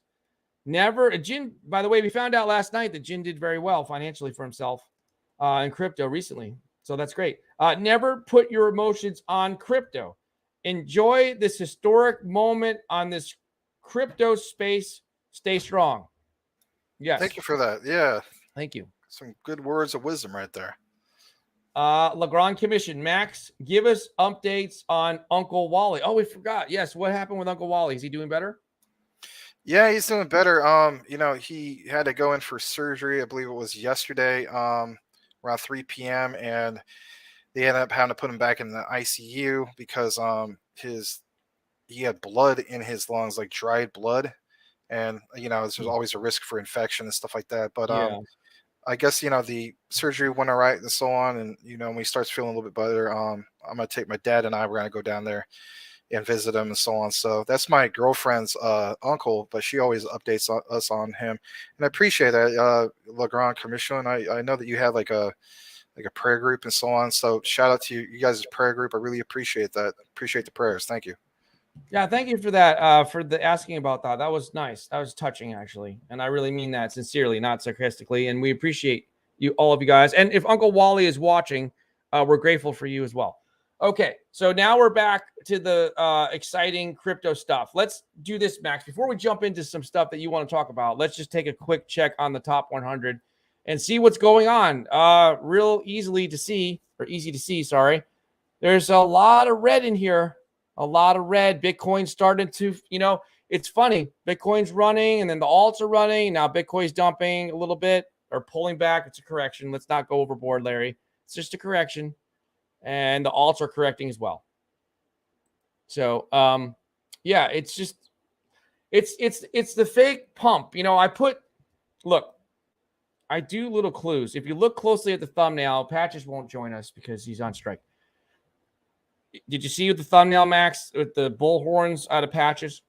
Never. Jin, by the way, we found out last night that Jin did very well financially for himself in crypto recently. So that's great. Never put your emotions on crypto. Enjoy this historic moment on this crypto space. Stay strong. Yes. Thank you for that. Yeah. Thank you. Some good words of wisdom right there. Legrand Commission. Max, give us updates on Uncle Wally. Oh, we forgot. Yes, what happened with Uncle Wally? Is he doing better? Yeah, he's doing better. He had to go in for surgery. I believe it was yesterday, around 3 p.m. and they ended up having to put him back in the ICU because he had blood in his lungs, like dried blood, and there's always a risk for infection and stuff like that. But Yeah. I guess the surgery went all right and so on, and when he starts feeling a little bit better, I'm gonna take my dad and we're gonna go down there and visit him and so on. So that's my girlfriend's uncle, but she always updates us on him, and I appreciate that, Legrand Commission. I know that you have like a prayer group and so on. So shout out to you guys' prayer group. I really appreciate that. Appreciate the prayers. Thank you. Yeah, thank you for that. For the asking about that. That was nice. That was touching, actually, and I really mean that sincerely, not sarcastically. And we appreciate you, all of you guys. And if Uncle Wally is watching, we're grateful for you as well. Okay, so now we're back to the exciting crypto stuff. Let's do this, Max. Before we jump into some stuff that you want to talk about, let's just take a quick check on the top 100 and see what's going on. Real easy to see. Sorry, there's a lot of red in here. A lot of red. Bitcoin's starting to, it's funny. Bitcoin's running and then the alts are running. Now Bitcoin's dumping a little bit or pulling back. It's a correction. Let's not go overboard, Larry. It's just a correction. And the alts are correcting as well. So, yeah, it's just, it's the fake pump. Look, I do little clues. If you look closely at the thumbnail, Patches won't join us because he's on strike. Did you see the thumbnail, Max, with the bull horns out of Patches?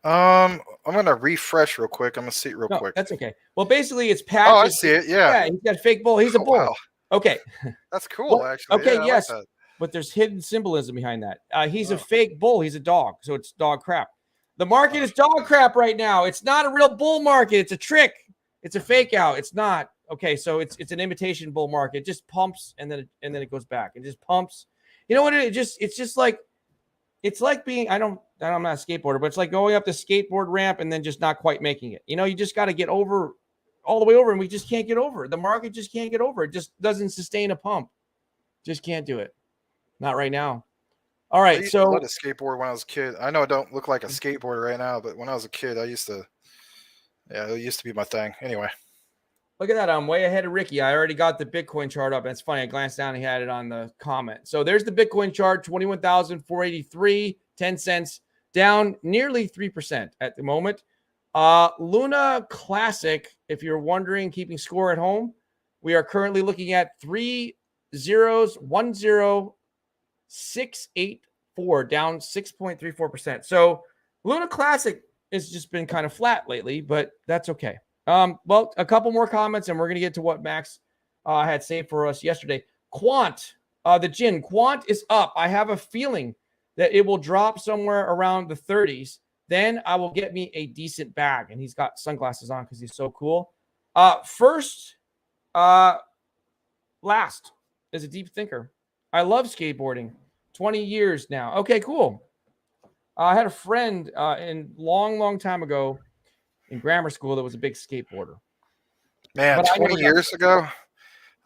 I'm gonna refresh real quick. I'm gonna see it real quick. That's okay. Well, basically, it's Patches. Oh, I see it. Yeah, he's got a fake bull. He's a bull. Wow. Okay, that's cool. Actually, okay, yeah, yes, like but there's hidden symbolism behind that. He's a fake bull. He's a dog, so it's dog crap. The market is dog crap right now. It's not a real bull market. It's a trick. It's a fake out. It's not okay. So it's an imitation bull market. It just pumps and then it goes back. It just pumps. You know what? It's just like, it's like being, I'm not a skateboarder, but it's like going up the skateboard ramp and then just not quite making it. You just got to get over all the way over, and we just can't get over. The market just can't get over. It just doesn't sustain a pump. Just can't do it. Not right now. All right. I love to skateboard when I was a kid. I know I don't look like a skateboarder right now, but when I was a kid, it used to be my thing. Anyway. Look at that. I'm way ahead of Ricky. I already got the Bitcoin chart up. And it's funny. I glanced down and he had it on the comment. So there's the Bitcoin chart, 21,483, 10 cents, down nearly 3% at the moment. Luna Classic, if you're wondering, keeping score at home, we are currently looking at 3010684, down 6.34%. So Luna Classic has just been kind of flat lately, but that's okay. Well, a couple more comments, and we're going to get to what Max had saved for us yesterday. Quant, Quant is up. I have a feeling that it will drop somewhere around the 30s. Then I will get me a decent bag. And he's got sunglasses on because he's so cool. First, last is a deep thinker. I love skateboarding. 20 years now. Okay, cool. I had a friend in long time ago in grammar school that was a big skateboarder. Man, 20 years ago?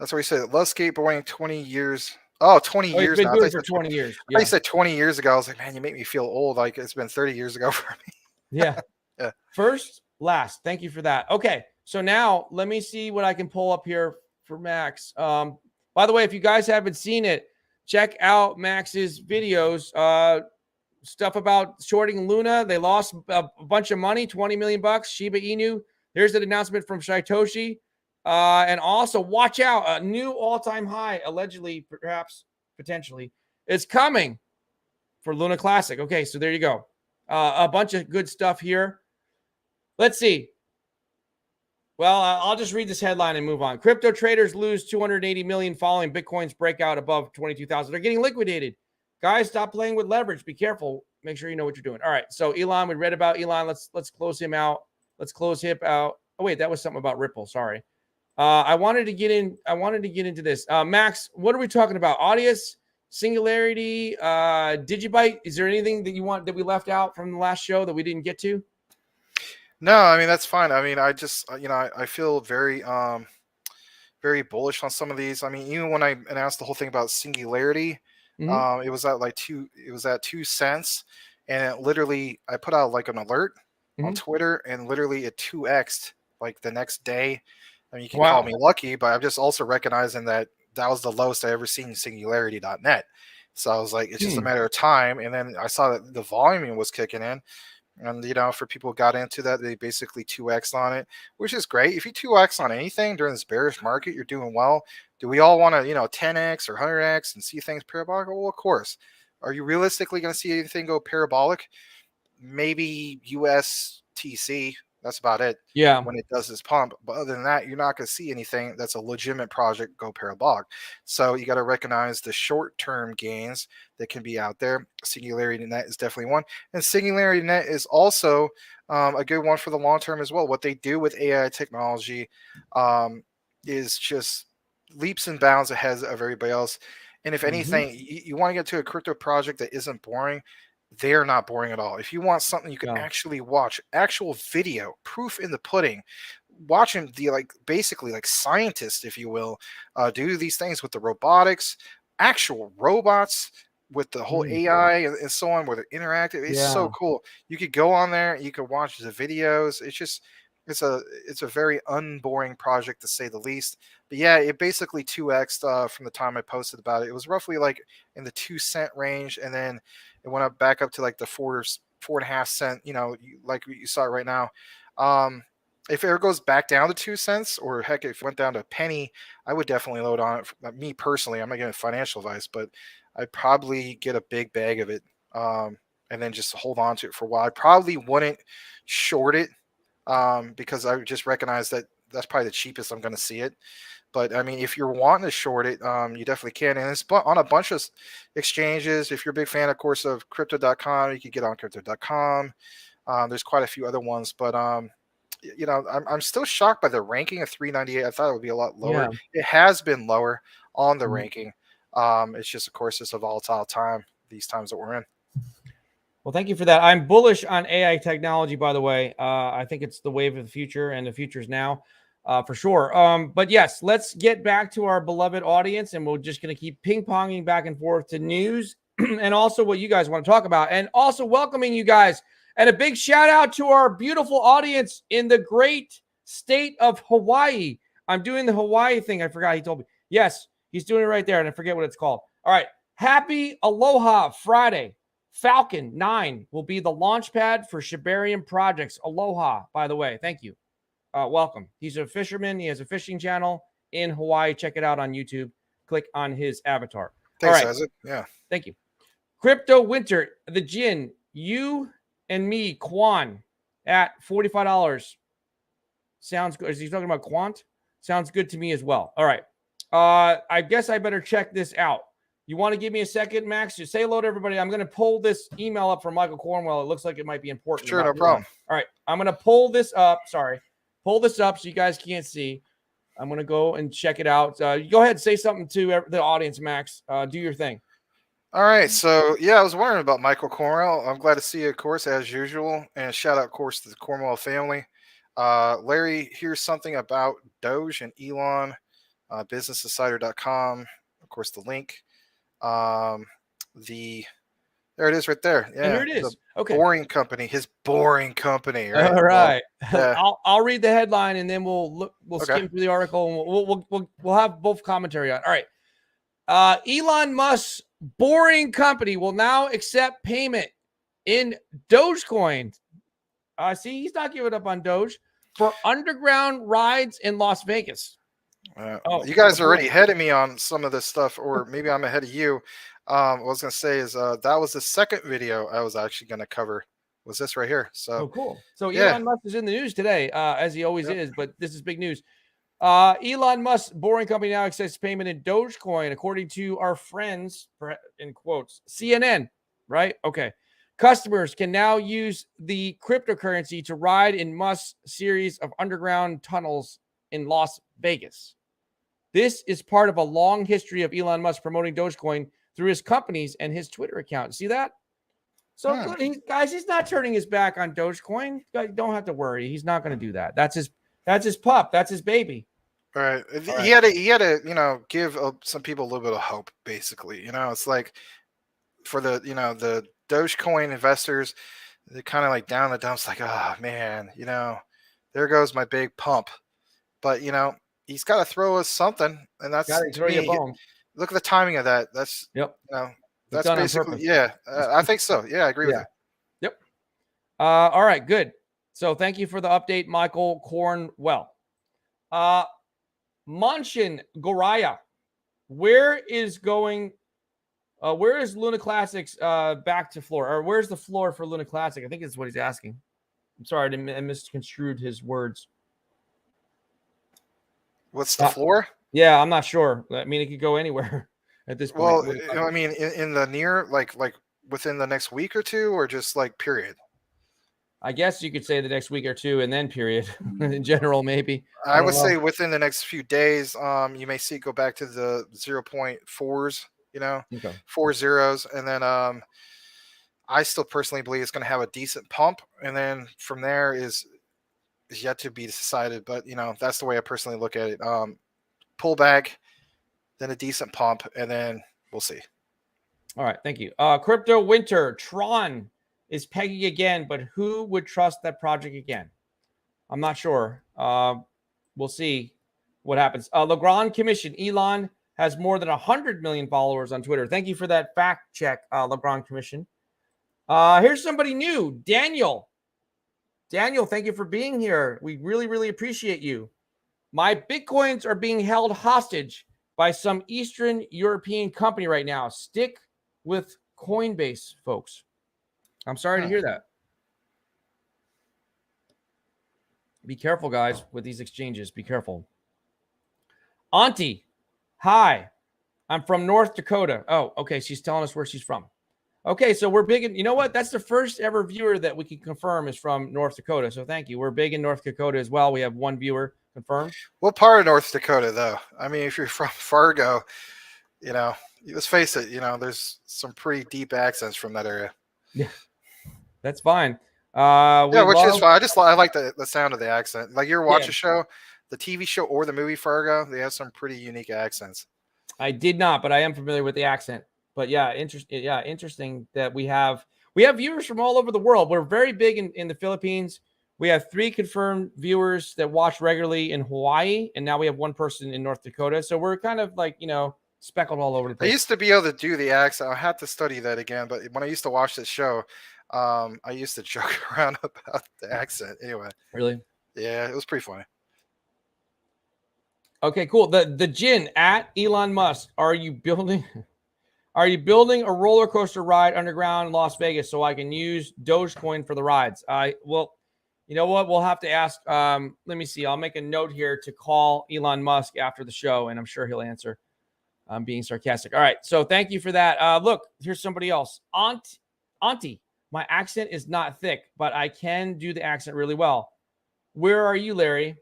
That's what he said. Love skateboarding 20 years. Oh, 20 years been now. Doing it for 20 years. Yeah. I said 20 years ago. I was like, man, you make me feel old. Like it's been 30 years ago for me. Yeah. Yeah. First, last. Thank you for that. Okay. So now let me see what I can pull up here for Max. By the way, if you guys haven't seen it, check out Max's videos. Stuff about shorting Luna. They lost a bunch of money, 20 million bucks. Shiba Inu. There's an announcement from Satoshi. And also watch out. A new all-time high, allegedly, perhaps, potentially, is coming for Luna Classic. Okay, so there you go. A bunch of good stuff here. Let's see. Well, I'll just read this headline and move on. Crypto traders lose 280 million following Bitcoin's breakout above 22,000. They're getting liquidated. Guys, stop playing with leverage. Be careful. Make sure you know what you're doing. All right. So Elon, we read about Elon. Let's close him out. Let's close him out. Oh wait, that was something about Ripple. Sorry. I wanted to get into this. Max, what are we talking about? Audius, Singularity, Digibyte. Is there anything that we left out from the last show that we didn't get to? No, I mean that's fine. I mean, I just I feel very very bullish on some of these. I mean, even when I announced the whole thing about Singularity, Mhm. it was at like it was at 2 cents, and it literally, I put out like an alert on Mhm. Twitter, and literally it 2x'd like the next day. I mean, you can call Wow. me lucky, but I'm just also recognizing that that was the lowest I ever seen Singularity.net. So I was like, it's just a Hmm. matter of time. And then I saw that the volume was kicking in. And for people who got into that, they basically 2x on it, which is great. If you 2x on anything during this bearish market, you're doing well. Do we all want to 10x or 100x and see things parabolic? Well, of course. Are you realistically going to see anything go parabolic? Maybe USTC. That's about it Yeah. when it does this pump. But other than that, you're not going to see anything that's a legitimate project go parabolic. So you got to recognize the short term gains that can be out there. Singularity Net is definitely one. And Singularity Net is also a good one for the long term as well. What they do with AI technology is just leaps and bounds ahead of everybody else. And if Mhm. anything, you want to get to a crypto project that isn't boring, they're not boring at all. If you want something you can No. actually watch, actual video, proof in the pudding, watching the basically like scientists, if you will, do these things with the robotics, actual robots with the whole Mm. AI and so on, where they're interactive. It's so Yeah. cool. You could go on there, you could watch the videos. It's a very unboring project to say the least. But yeah, it basically 2x from the time I posted about it. It was roughly like in the 2 cent range, and then it went up back up to like the 4.5 cent. Like you saw it right now. If it ever goes back down to 2 cents, or heck, if it went down to a penny, I would definitely load on it. Me personally, I'm not giving financial advice, but I'd probably get a big bag of it, and then just hold on to it for a while. I probably wouldn't short it, because I just recognize that that's probably the cheapest I'm going to see it. But I mean, if you're wanting to short it, you definitely can. And it's on a bunch of exchanges. If you're a big fan, of course, of crypto.com, you can get on crypto.com. There's quite a few other ones, but I'm still shocked by the ranking of 398. I thought it would be a lot lower. Yeah. It has been lower on the Mhm. ranking. It's just, of course, it's a volatile time, these times that we're in. Well, thank you for that. I'm bullish on AI technology, by the way. I think it's the wave of the future, and the future is now, for sure. But yes, let's get back to our beloved audience, and we're just going to keep ping ponging back and forth to news and also what you guys want to talk about, and also welcoming you guys. And a big shout out to our beautiful audience in the great state of Hawaii. I'm doing the Hawaii thing. I forgot. He told me. Yes, he's doing it right there, and I forget what it's called. All right. Happy Aloha Friday. Falcon 9 will be the launch pad for Shibarium projects. Aloha, by the way. Thank you. Welcome. He's a fisherman. He has a fishing channel in Hawaii. Check it out on YouTube. Click on his avatar. All Thanks, right. Isaac. Yeah. Thank you. Crypto Winter, the Jin, you and me, Quan, at $45. Sounds good. Is he talking about Quant? Sounds good to me as well. All right. I guess I better check this out. You want to give me a second, Max? Just say hello to everybody. I'm going to pull this email up from Michael Cornwell. It looks like it might be important Sure, about no Elon. problem. All right. I'm going to pull this up. Sorry. Pull this up so you guys can't see. I'm going to go and check it out. Go ahead. Say something to the audience, Max. Do your thing. All right, so yeah, I was wondering about Michael Cornwell. I'm glad to see you, of course, as usual, and shout out, of course, to the Cornwell family. Larry, here's something about Doge and Elon. BusinessInsider.com, of course, the link. Um, the There it is, right there. Oh, here Yeah, it the is. Okay. boring company, his boring company, right? All Well, right. yeah, I'll read the headline and then we'll okay. skim through the article and we'll have both commentary on. All right. Elon Musk's boring company will now accept payment in Dogecoin. See, he's not giving up on Doge for underground rides in Las Vegas. Oh, You for guys are already boring. ahead of me on some of this stuff, or maybe I'm ahead of you. What I was gonna say is that was the second video I was actually gonna cover. Was this right here? So Oh, cool. So yeah, Elon Musk is in the news today, as he always yep. is, but this is big news. Elon Musk's boring company now accepts payment in Dogecoin, according to our friends, in quotes, CNN, right? Okay. Customers can now use the cryptocurrency to ride in Musk's series of underground tunnels in Las Vegas. This is part of a long history of Elon Musk promoting Dogecoin through his companies and his Twitter account. See that? So, Hmm. guys, he's not turning his back on Dogecoin. You guys don't have to worry. He's not going to do that. That's his pup. That's his baby. Right. All right. He had to, give some people a little bit of hope, basically. It's like for the Dogecoin investors, they're kind of like down in the dumps, like, oh man, there goes my big pump. But he's got to throw us something, and Got that's to to throw you a me. bone. Look at the timing of that. That's Yep. It's that's done on basically, purpose. yeah. I think so. Yeah, I agree with Yeah. you. Yep. All right. Good. So thank you for the update, Michael Cornwell. Manshin Goraya, where is Luna Classics back to floor? Or where's the floor for Luna Classic? I think that's what he's asking. I'm sorry, I misconstrued his words. What's the floor? Yeah, I'm not sure. I mean, it could go anywhere at this point. Well, I mean, in the near, like within the next week or two, or just like period. I guess you could say the next week or two, and then period. In general, maybe. I don't would know. say within the next few days, you may see it go back to the 0.4s, Okay. 4 zeros, and then I still personally believe it's going to have a decent pump, and then from there is yet to be decided. But that's the way I personally look at it. Pullback, then a decent pump, and then we'll see. All right, thank you. Crypto Winter Tron is pegging again, but who would trust that project again? I'm not sure. We'll see what happens. Legrand Commission. Elon has more than 100 million followers on Twitter. Thank you for that fact check, Legrand Commission. Here's somebody new, Daniel. Daniel, thank you for being here. We really, really appreciate you. My Bitcoins are being held hostage by some Eastern European company right now. Stick with Coinbase, folks. I'm sorry to hear that. Be careful, guys, with these exchanges. Be careful. Auntie, hi. I'm from North Dakota. Oh, okay. She's telling us where she's from. Okay, so we're big in, you know what? That's the first ever viewer that we can confirm is from North Dakota. So thank you. We're big in North Dakota as well. We have one viewer confirmed. What part of North Dakota, though? I mean, if you're from Fargo, let's face it, there's some pretty deep accents from that area. Yeah, that's fine. Which is fine. I like the sound of the accent. Like you ever watch a show, the TV show or the movie Fargo, they have some pretty unique accents. I did not, but I am familiar with the accent. But yeah, interesting that we have viewers from all over the world. We're very big in the Philippines. We have 3 confirmed viewers that watch regularly in Hawaii, and now we have 1 person in North Dakota. So we're kind of like, speckled all over the place. I used to be able to do the accent. I had to study that again, but when I used to watch this show, I used to joke around about the accent. Anyway. Really? Yeah, it was pretty funny. Okay, cool. The Jin at Elon Musk. Are you building a roller coaster ride underground in Las Vegas so I can use Dogecoin for the rides? Well, you know what? We'll have to ask. Let me see. I'll make a note here to call Elon Musk after the show, and I'm sure he'll answer. I'm being sarcastic. All right. So thank you for that. Look, here's somebody else. Auntie, my accent is not thick, but I can do the accent really well. Where are you, Larry?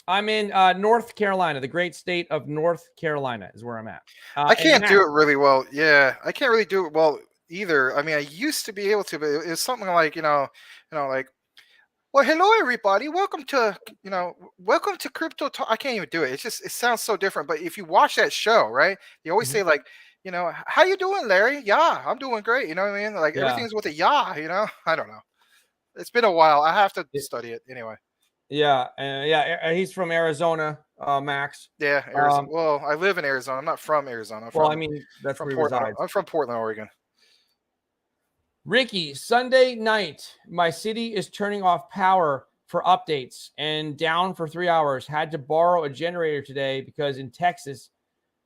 I'm in North Carolina, the great state of North Carolina is where I'm at. I can't do it really well. Yeah, I can't really do it well either. I mean, I used to be able to, but it's something like, like, well, hello everybody. Welcome to Crypto Talk. I can't even do it. It sounds so different. But if you watch that show, right, you always say like, how you doing, Larry? Yeah, I'm doing great. You know what I mean? Like everything's with a yeah. I don't know. It's been a while. I have to study it anyway. Yeah. He's from Arizona, Max. Yeah, Arizona. Well, I live in Arizona. I'm not from Arizona. That's from where he Portland. resides. I'm from Portland, Oregon. Ricky, Sunday night, my city is turning off power for updates and down for 3 hours. Had to borrow a generator today because in Texas,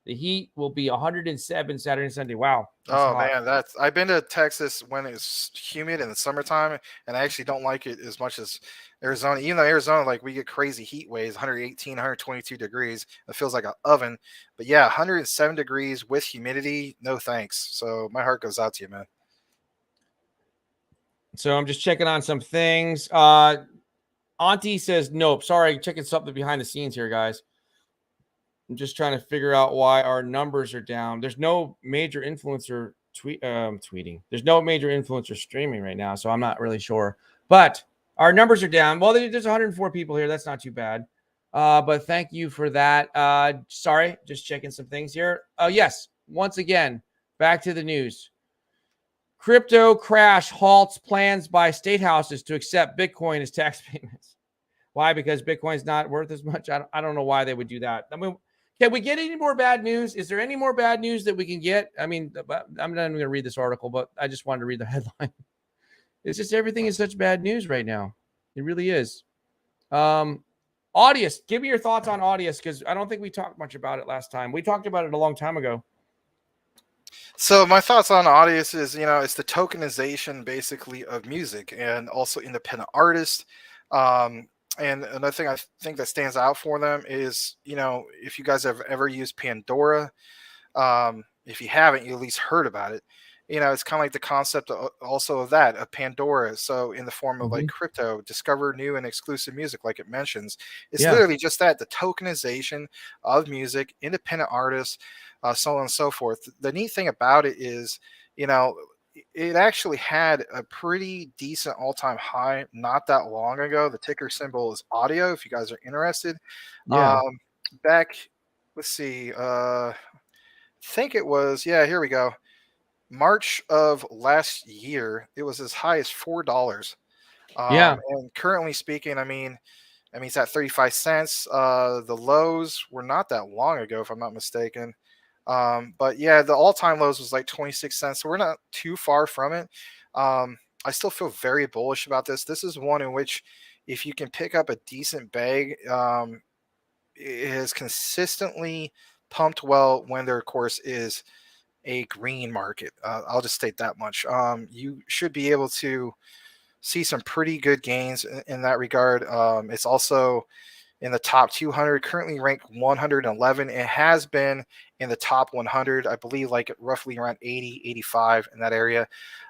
the heat will be 107 Saturday and Sunday. Wow. Oh hot. Man, I've been to Texas when it's humid in the summertime, and I actually don't like it as much as Arizona. Even though Arizona, like we get crazy heat waves, 118, 122 degrees. It feels like an oven. But yeah, 107 degrees with humidity, no thanks. So my heart goes out to you, man. So I'm just checking on some things. Auntie says, nope. Sorry, checking something behind the scenes here, guys. I'm just trying to figure out why our numbers are down. There's no major influencer tweeting. There's no major influencer streaming right now, so I'm not really sure. But our numbers are down. Well, there's 104 people here. That's not too bad. But thank you for that. Sorry, just checking some things here. Yes, once again, back to the news. Crypto crash halts plans by state houses to accept Bitcoin as tax payments. Why? Because Bitcoin's not worth as much. I don't know why they would do that. I mean, can we get any more bad news? Is there any more bad news that we can get? I mean, I'm not even going to read this article, but I just wanted to read the headline. It's just everything is such bad news right now. It really is. Audius, give me your thoughts on Audius, because I don't think we talked much about it last time. We talked about it a long time ago. So my thoughts on Audius is, it's the tokenization basically of music and also independent artists. And another thing I think that stands out for them is, if you guys have ever used Pandora, if you haven't, you at least heard about it. It's kind of like the concept also of that, of Pandora. So in the form of like crypto, discover new and exclusive music, like it mentions. It's literally just that, the tokenization of music, independent artists, so on and so forth. The neat thing about it is, it actually had a pretty decent all-time high not that long ago. The ticker symbol is audio, if you guys are interested. Back, let's see, I think it was, here we go. March of last year, it was as high as $4. And currently speaking, I mean, it's at 35 cents. The lows were not that long ago, if I'm not mistaken. But yeah, the all-time lows was like 26 cents. So we're not too far from it. I still feel very bullish about this. This is one in which if you can pick up a decent bag, it has consistently pumped well when there, of course, is a green market. I'll just state that much. You should be able to see some pretty good gains in that regard. It's also in the top 200, currently ranked 111. It has been in the top 100, I believe, like roughly around 80, 85 in that area.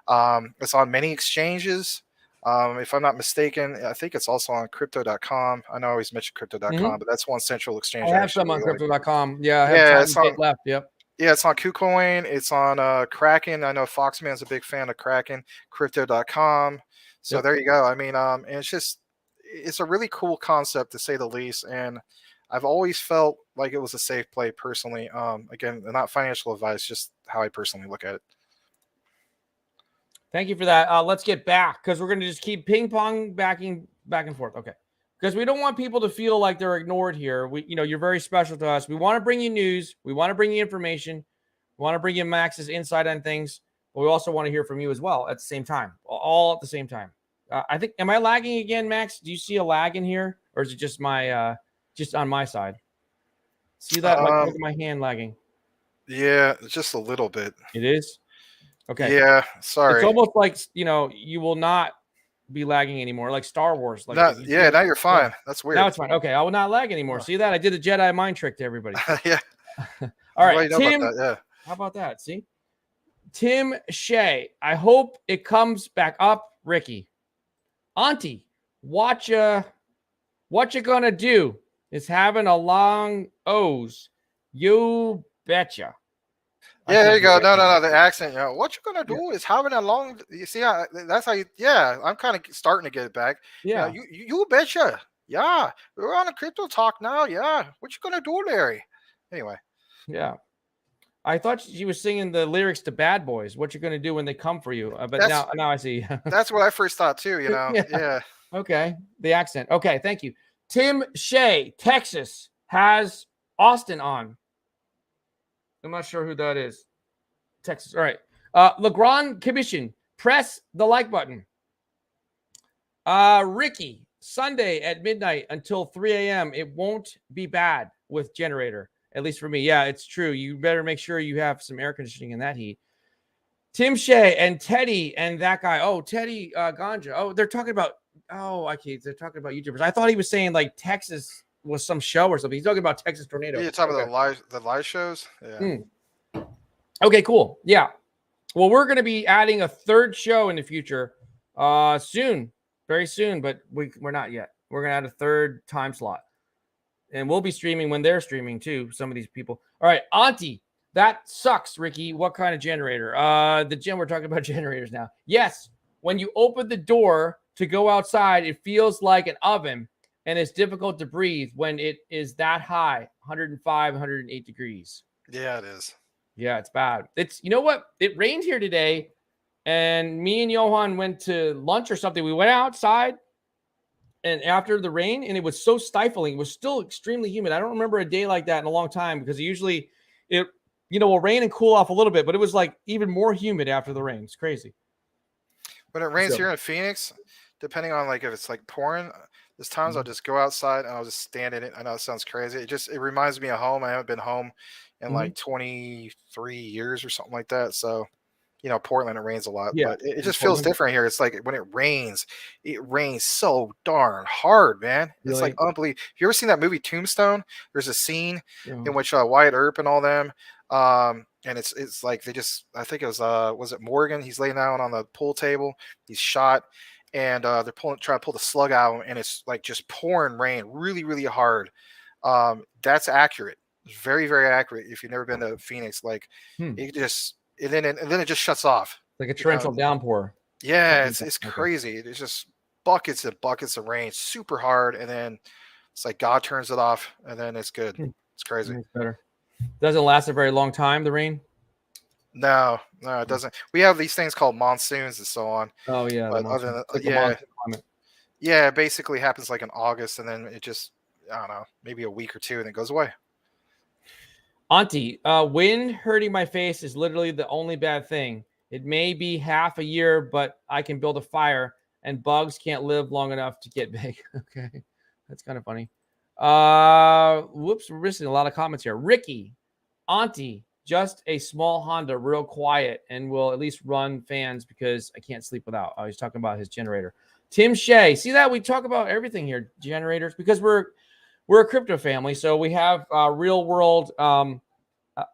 It's on many exchanges. If I'm not mistaken, I think it's also on crypto.com. I know I always mention crypto.com, but that's one central exchange. I have some on crypto.com. Yeah, I have time left. Yep. Yeah, it's on KuCoin. It's on Kraken. I know Foxman's a big fan of Kraken. Crypto.com. So there you go. I mean, and it's a really cool concept, to say the least. And I've always felt like it was a safe play personally. Again, not financial advice, just how I personally look at it. Thank you for that. Let's get back, because we're going to just keep ping pong back and forth. Okay. Because we don't want people to feel like they're ignored here. You're very special to us. We want to bring you news. We want to bring you information. We want to bring you Max's insight on things. But we also want to hear from you as well at the same time, all at the same time. I think, am I lagging again, Max? Do you see a lag in here, or is it just just on my side? See that? Look at my hand lagging. Yeah, just a little bit. It is? Okay. Yeah, sorry. It's almost like, you will not be lagging anymore, like Star Wars. Like, now you're fine. Yeah. That's weird. Now it's fine. Okay, I will not lag anymore. See that? I did a Jedi mind trick to everybody. Yeah. All right, Tim. How about that? See, Tim Shea. I hope it comes back up, Ricky. Auntie, what you gonna do? Is having a long O's. You betcha. Yeah, there you go. No, the accent. What you're gonna do is having a long. You see, that's how you. Yeah, I'm kind of starting to get it back. Yeah, you betcha. Yeah, we're on a crypto talk now. Yeah, what you gonna do, Larry? Anyway. Yeah, I thought she was singing the lyrics to Bad Boys. What you gonna do when they come for you? But now I see. That's what I first thought too. Yeah. Okay, the accent. Okay, thank you. Tim Shea, Texas, has Austin on. I'm not sure who that is. Texas. All right. Legrand Commission. Press the like button. Ricky, Sunday at midnight until 3 a.m. It won't be bad with generator. At least for me. Yeah, it's true. You better make sure you have some air conditioning in that heat. Tim Shea and Teddy and that guy. Oh, Teddy Ganja. Oh, they're talking about. Oh, okay. They're talking about YouTubers. I thought he was saying like Texas was some show or something. He's talking about Texas Tornado. Yeah, you're talking about the live shows? Yeah. Okay, cool. Yeah. Well, we're going to be adding a third show in the future soon, very soon, but we're not yet. We're going to add a third time slot. And we'll be streaming when they're streaming too, some of these people. All right, Auntie, that sucks, Ricky. What kind of generator? We're talking about generators now. Yes, when you open the door to go outside, it feels like an oven. and it's difficult to breathe when it is that high, 105, 108 degrees. Yeah, it is. Yeah, it's bad. It's, you know what? It rained here today, and me and Johan went to lunch or something. We went outside, and after the rain, and it was so stifling. It was still extremely humid. I don't remember a day like that in a long time, because usually it, will rain and cool off a little bit, but it was like even more humid after the rain. It's crazy. When it rains So, here in Phoenix, depending on like if it's like pouring, there's times I'll just go outside and I'll just stand in it. I know it sounds crazy. It reminds me of home. I haven't been home in like 23 years or something like that. So, Portland, it rains a lot, yeah, but it in just feels Portland, different here. It's like when it rains so darn hard, man. It's like really. unbelievable. Have you ever seen that movie Tombstone? There's a scene Oh. in which Wyatt Earp and all them, and it's like I think it was it Morgan? He's laying down on the pool table. He's shot, and they're trying to pull the slug out of him, and it's like just pouring rain, really, really hard. That's accurate. It's very, very accurate. If you've never been to Phoenix, like it just and then it just shuts off. Like a torrential downpour. Yeah, it's crazy. It's just buckets and buckets of rain, super hard, and then it's like God turns it off, and then it's good. It's crazy. It's better. Doesn't last a very long time, the rain. No, it doesn't. We have these things called monsoons and so on. Oh yeah, But other than like climate. yeah, it basically happens like in August, and then it just, I don't know, maybe a week or two, and it goes away. Auntie, wind hurting my face is literally the only bad thing. It may be half a year, but I can build a fire, and bugs can't live long enough to get big. Okay, that's kind of funny. Whoops, we're missing a lot of comments here. Ricky, Auntie, just a small Honda, real quiet, and will at least run fans because I can't sleep without. Oh, he's talking about his generator. Tim Shea, see that? We talk about everything here, generators, because we're a crypto family, so we have real world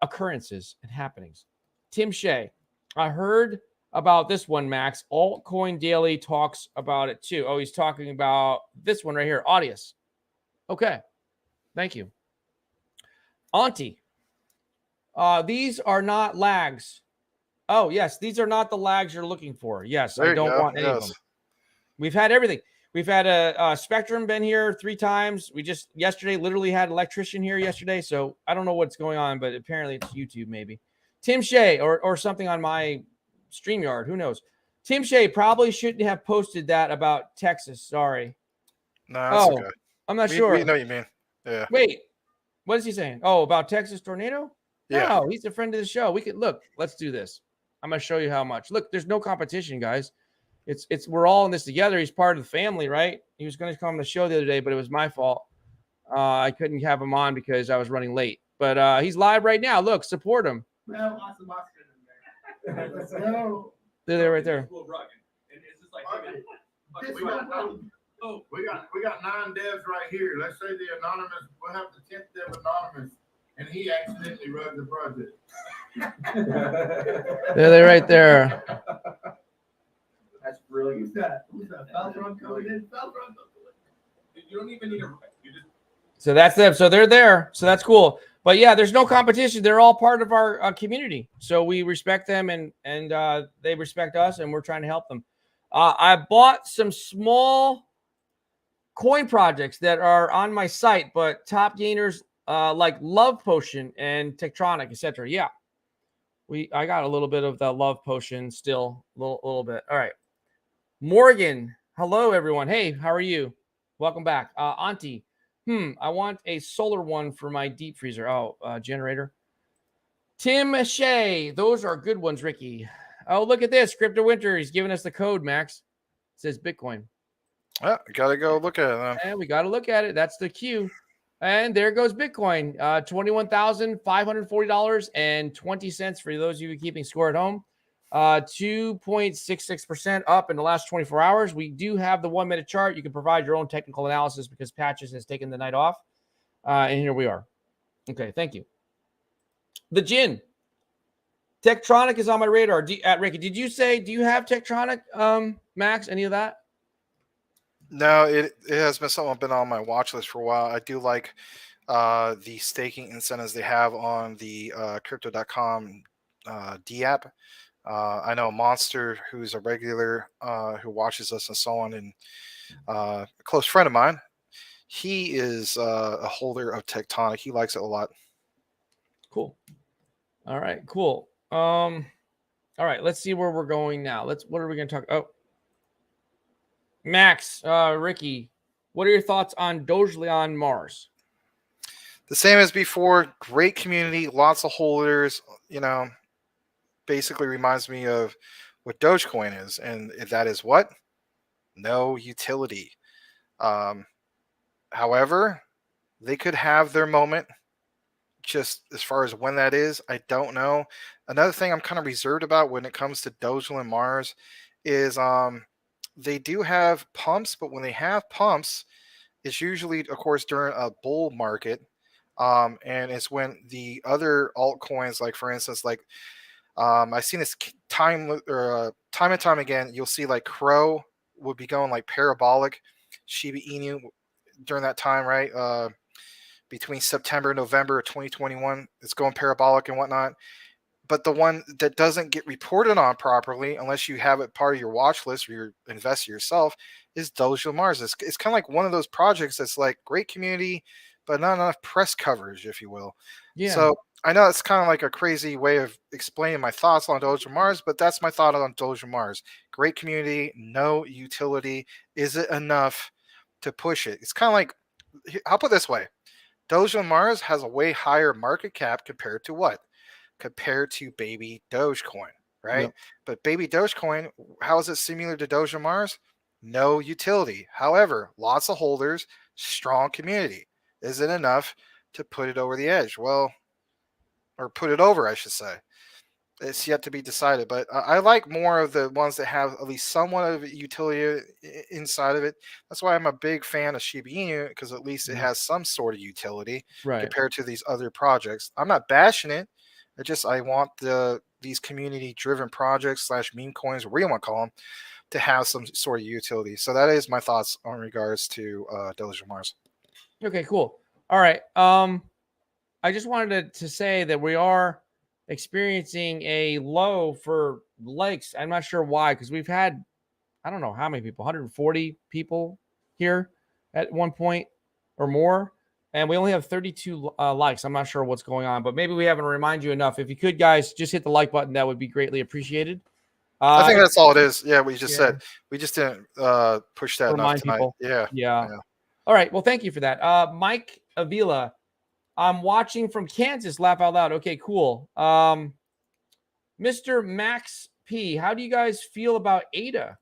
occurrences and happenings. Tim Shea, I heard about this one, Max. Altcoin Daily talks about it too. Oh, he's talking about this one right here, Audius. Okay, thank you. Auntie, these are not lags. Oh, yes, these are not the lags you're looking for. Yes, I don't want any of them. We've had everything. We've had a Spectrum been here 3 times. We just yesterday literally had an electrician here yesterday. So I don't know what's going on, but apparently it's YouTube maybe. Tim Shea or something on my StreamYard. Who knows? Tim Shea probably shouldn't have posted that about Texas. Sorry. No, that's okay. I'm not sure. We know what you mean. Yeah. Wait, what is he saying? Oh, about Texas tornado? Yeah. No, he's a friend of the show. We could look. Let's do this. I'm gonna show you how much. Look, there's no competition, guys. It's we're all in this together. He's part of the family, right? He was going to come on the show the other day, but it was my fault. I couldn't have him on because I was running late. But he's live right now. Look, support him. Well, let's go. They're right there. We got 9 devs right here. Let's say the anonymous. We'll have the 10th dev anonymous, and he accidentally rugged the project. They're right there. That's brilliant. Who's that? Falcon coming in. You don't even need a. So that's them. So they're there. So that's cool. But yeah, there's no competition. They're all part of our community. So we respect them and they respect us, and we're trying to help them. I bought some small coin projects that are on my site, but top gainers like Love Potion and Tectronic, etc. Yeah, I got a little bit of the Love Potion still, a little bit. All right. Morgan, hello everyone. Hey, how are you? Welcome back. Auntie, I want a solar one for my deep freezer. Oh, generator. Tim Shea, those are good ones, Ricky. Oh, look at this. Crypto Winter, he's giving us the code, Max. It says Bitcoin. Gotta go look at it. And we got to look at it. That's the cue. And there goes Bitcoin. $21,540.20 for those of you keeping score at home. 2.66% up in the last 24 hours. We do have the 1-minute chart. You can provide your own technical analysis because Patches has taken the night off. And here we are. Okay, thank you. The Gin. Tectronic is on my radar. Ricky, did you say, do you have Tectronic, Max? Any of that? No, it has been something I've been on my watch list for a while. I do like the staking incentives they have on the crypto.com D app. I know Monster, who's a regular who watches us and so on, and a close friend of mine. he is a holder of Tectonic. He likes it a lot. Cool. All right, cool. All right, let's see where we're going now. What are we going to talk? Oh, Max, Ricky, what are your thoughts on Dogecoin Mars? The same as before. Great community, lots of holders. Basically reminds me of what Dogecoin is, and that is what? No utility. However, they could have their moment. Just as far as when that is, I don't know. Another thing I'm kind of reserved about when it comes to Dogecoin Mars is they do have pumps, but when they have pumps, it's usually, of course, during a bull market. And it's when the other altcoins, like for instance, like I've seen this time and time again. You'll see like Crow would be going like parabolic, Shiba Inu during that time, right? Between September and November of 2021, it's going parabolic and whatnot. But the one that doesn't get reported on properly, unless you have it part of your watch list or you're investor yourself, is Dogecoin Mars. It's kind of like one of those projects that's like great community, but not enough press coverage, if you will. Yeah. So I know it's kind of like a crazy way of explaining my thoughts on Dogecoin Mars, but that's my thought on Dogecoin Mars. Great community, no utility. Is it enough to push it? It's kind of like, I'll put it this way. Dogecoin Mars has a way higher market cap compared to what? Compared to baby Dogecoin, right? Yep. But baby Dogecoin, how is it similar to Dogecoin Mars? No utility. However, lots of holders, strong community. Is it enough to put it over the edge? Well, or put it over, I should say. It's yet to be decided, but I like more of the ones that have at least somewhat of utility inside of it. That's why I'm a big fan of Shiba Inu, because at least it has some sort of utility compared to these other projects. I'm not bashing it. I want these community driven projects / meme coins, whatever you want to call them, to have some sort of utility. So that is my thoughts on regards to Dogecoin Mars. Okay, cool. All right. I just wanted to say that we are experiencing a low for likes. I'm not sure why, because we've had, I don't know how many people, 140 people here at one point or more, and we only have 32 likes. I'm not sure what's going on, but maybe we haven't reminded you enough. If you could, guys, just hit the like button. That would be greatly appreciated. I think that's all it is. Yeah, we just said we just didn't push that enough tonight. People. Yeah. All right. Well, thank you for that. Mike Avila, I'm watching from Kansas. Laugh out loud. Okay, cool. Mr. Max P, how do you guys feel about ADA?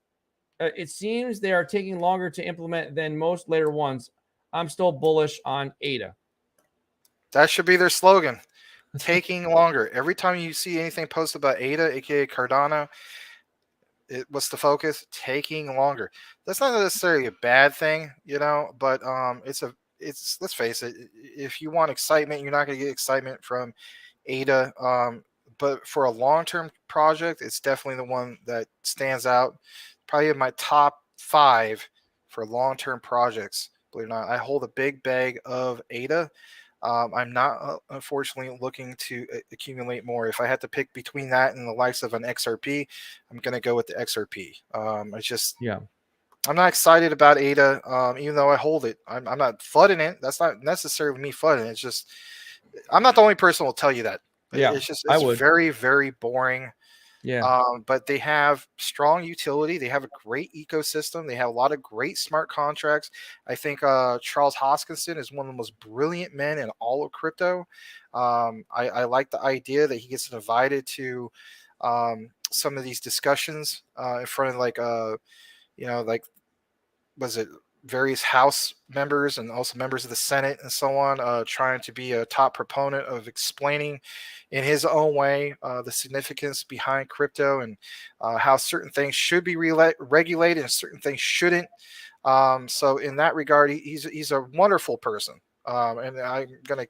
It seems they are taking longer to implement than most later ones. I'm still bullish on ADA. That should be their slogan. Taking longer. Every time you see anything posted about ADA, aka Cardano, what's the focus? Taking longer. That's not necessarily a bad thing, but it's let's face it, if you want excitement, you're not going to get excitement from ADA. But for a long-term project, it's definitely the one that stands out. Probably in my top 5 for long-term projects. Believe it or not, I hold a big bag of ADA. I'm not, unfortunately, looking to accumulate more. If I had to pick between that and the likes of an XRP, I'm going to go with the XRP. I'm not excited about ADA, even though I hold it. I'm not flooding it. That's not necessarily me flooding. It's just I'm not the only person who will tell you that. Yeah, it's very, very boring. Yeah. But they have strong utility. They have a great ecosystem. They have a lot of great smart contracts. I think Charles Hoskinson is one of the most brilliant men in all of crypto. I like the idea that he gets invited to some of these discussions in front of was it various House members and also members of the Senate and so on, trying to be a top proponent of explaining in his own way the significance behind crypto and how certain things should be regulated and certain things shouldn't. So in that regard, he's a wonderful person. And I'm going to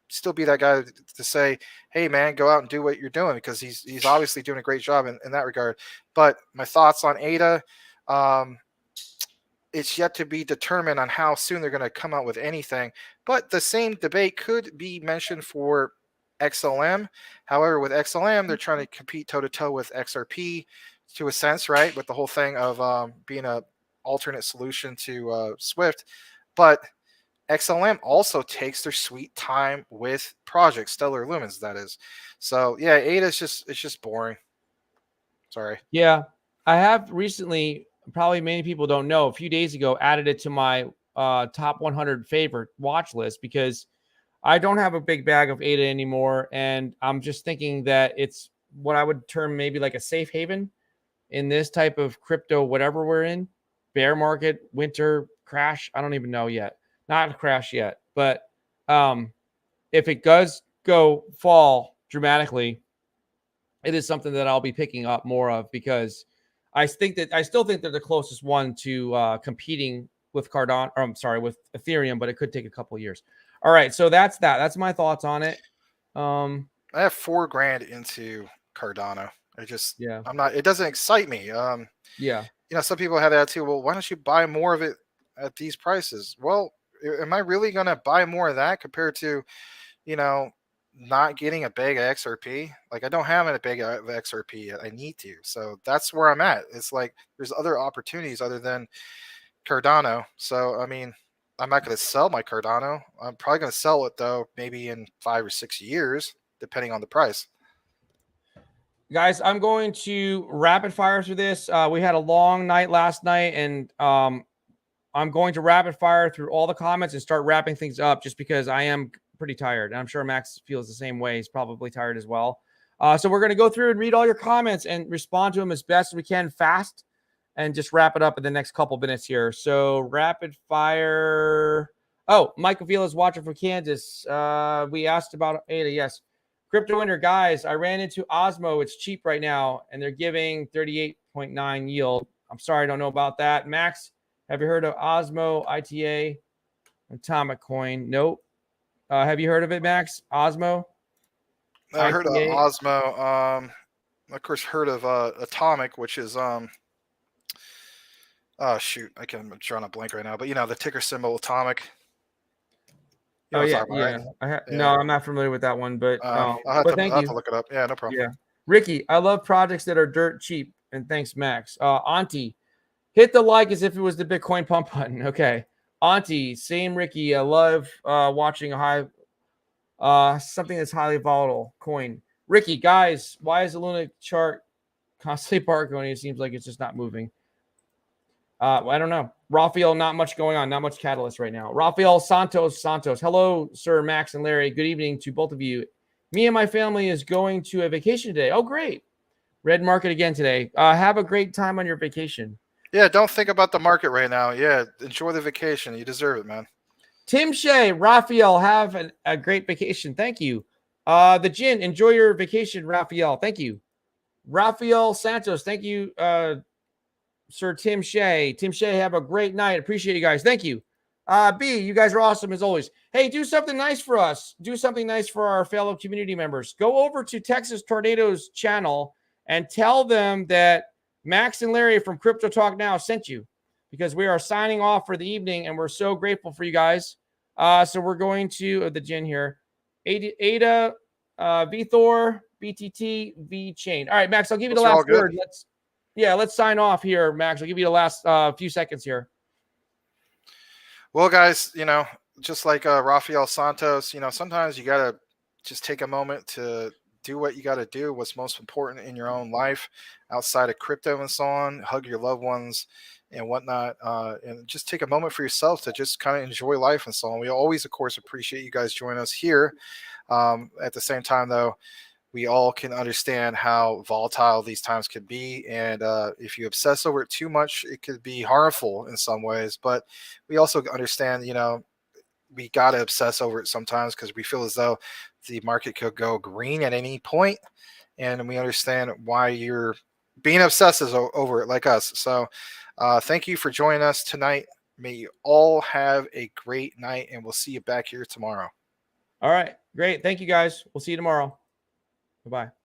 still be that guy to say, hey, man, go out and do what you're doing, because he's obviously doing a great job in that regard. But my thoughts on ADA, it's yet to be determined on how soon they're going to come out with anything. But the same debate could be mentioned for XLM. However, with XLM, they're trying to compete toe-to-toe with XRP to a sense, right? With the whole thing of being an alternate solution to Swift. But XLM also takes their sweet time with projects, Stellar Lumens, that is. So yeah, ADA is it's just boring. Sorry. Yeah, I have recently, probably many people don't know, a few days ago, added it to my top 100 favorite watch list because I don't have a big bag of ADA anymore. And I'm just thinking that it's what I would term maybe like a safe haven in this type of crypto, whatever we're in, bear market, winter, crash. I don't even know yet. Not a crash yet. But if it does go fall dramatically, it is something that I'll be picking up more of because I still think they're the closest one to competing with Cardano. Or I'm sorry, with Ethereum, but it could take a couple of years. All right, so that's that. That's my thoughts on it. I have $4,000 into Cardano. Yeah, I'm not. It doesn't excite me. yeah. Some people have that too. Well, why don't you buy more of it at these prices? Well, am I really going to buy more of that compared to, you know, not getting a bag of XRP? Like I don't have a bag of XRP yet. I need to. So that's where I'm at. It's like there's other opportunities other than Cardano. So I mean, I'm not going to sell my Cardano. I'm probably going to sell it though, maybe in 5 or 6 years, depending on the price. Guys, I'm going to rapid fire through this. We had a long night last night, and I'm going to rapid fire through all the comments and start wrapping things up just because I am pretty tired. And I'm sure Max feels the same way. He's probably tired as well. So we're going to go through and read all your comments and respond to them as best we can fast and just wrap it up in the next couple minutes here. So rapid fire. Oh, Michael Vila's watching from Kansas. We asked about ADA. Yes. Crypto winter, guys. I ran into Osmo. It's cheap right now, and they're giving 38.9 yield. I'm sorry, I don't know about that. Max, have you heard of Osmo, ITA, Atomic Coin? Nope. Have you heard of it, Max? Osmo? I heard of ITA? Osmo. Of course, heard of Atomic, which is oh shoot, I'm drawing a blank right now. But the ticker symbol Atomic. Oh yeah, right? No, I'm not familiar with that one, but I'll thank have you. to look it up. Yeah, no problem. Yeah, Ricky, I love projects that are dirt cheap, and thanks, Max. Auntie, hit the like as if it was the Bitcoin pump button. Okay, Auntie, same Ricky. I love watching a high, something that's highly volatile coin. Ricky, guys, why is the Luna chart constantly bargaining? It seems like it's just not moving. I don't know. Rafael, not much going on, not much catalyst right now. Rafael Santos. Hello, Sir Max and Larry. Good evening to both of you. Me and my family is going to a vacation today. Oh, great. Red market again today. Have a great time on your vacation. Yeah, don't think about the market right now. Yeah, enjoy the vacation. You deserve it, man. Tim Shea, Rafael, have a great vacation. Thank you. The Gin, enjoy your vacation, Rafael. Thank you. Rafael Santos, thank you, Sir Tim Shea. Tim Shea, have a great night. Appreciate you guys. Thank you. B, you guys are awesome as always. Hey, do something nice for us. Do something nice for our fellow community members. Go over to Texas Tornadoes channel and tell them that Max and Larry from Crypto Talk Now sent you because we are signing off for the evening and we're so grateful for you guys. So we're going to the Gin here. Ada, VThor, BTT, V Chain. All right, Max, I'll give you the last word. Let's sign off here, Max. I'll give you the last few seconds here. Well, guys, just like Rafael Santos, sometimes you got to just take a moment to do what you got to do, what's most important in your own life outside of crypto and so on, hug your loved ones and whatnot, and just take a moment for yourself to just kind of enjoy life and so on. We always, of course, appreciate you guys joining us here. At the same time, though, we all can understand how volatile these times could be. And if you obsess over it too much, it could be harmful in some ways. But we also understand, we got to obsess over it sometimes because we feel as though the market could go green at any point. And we understand why you're being obsessive over it like us. So thank you for joining us tonight. May you all have a great night, and we'll see you back here tomorrow. All right, great. Thank you, guys. We'll see you tomorrow. Bye-bye.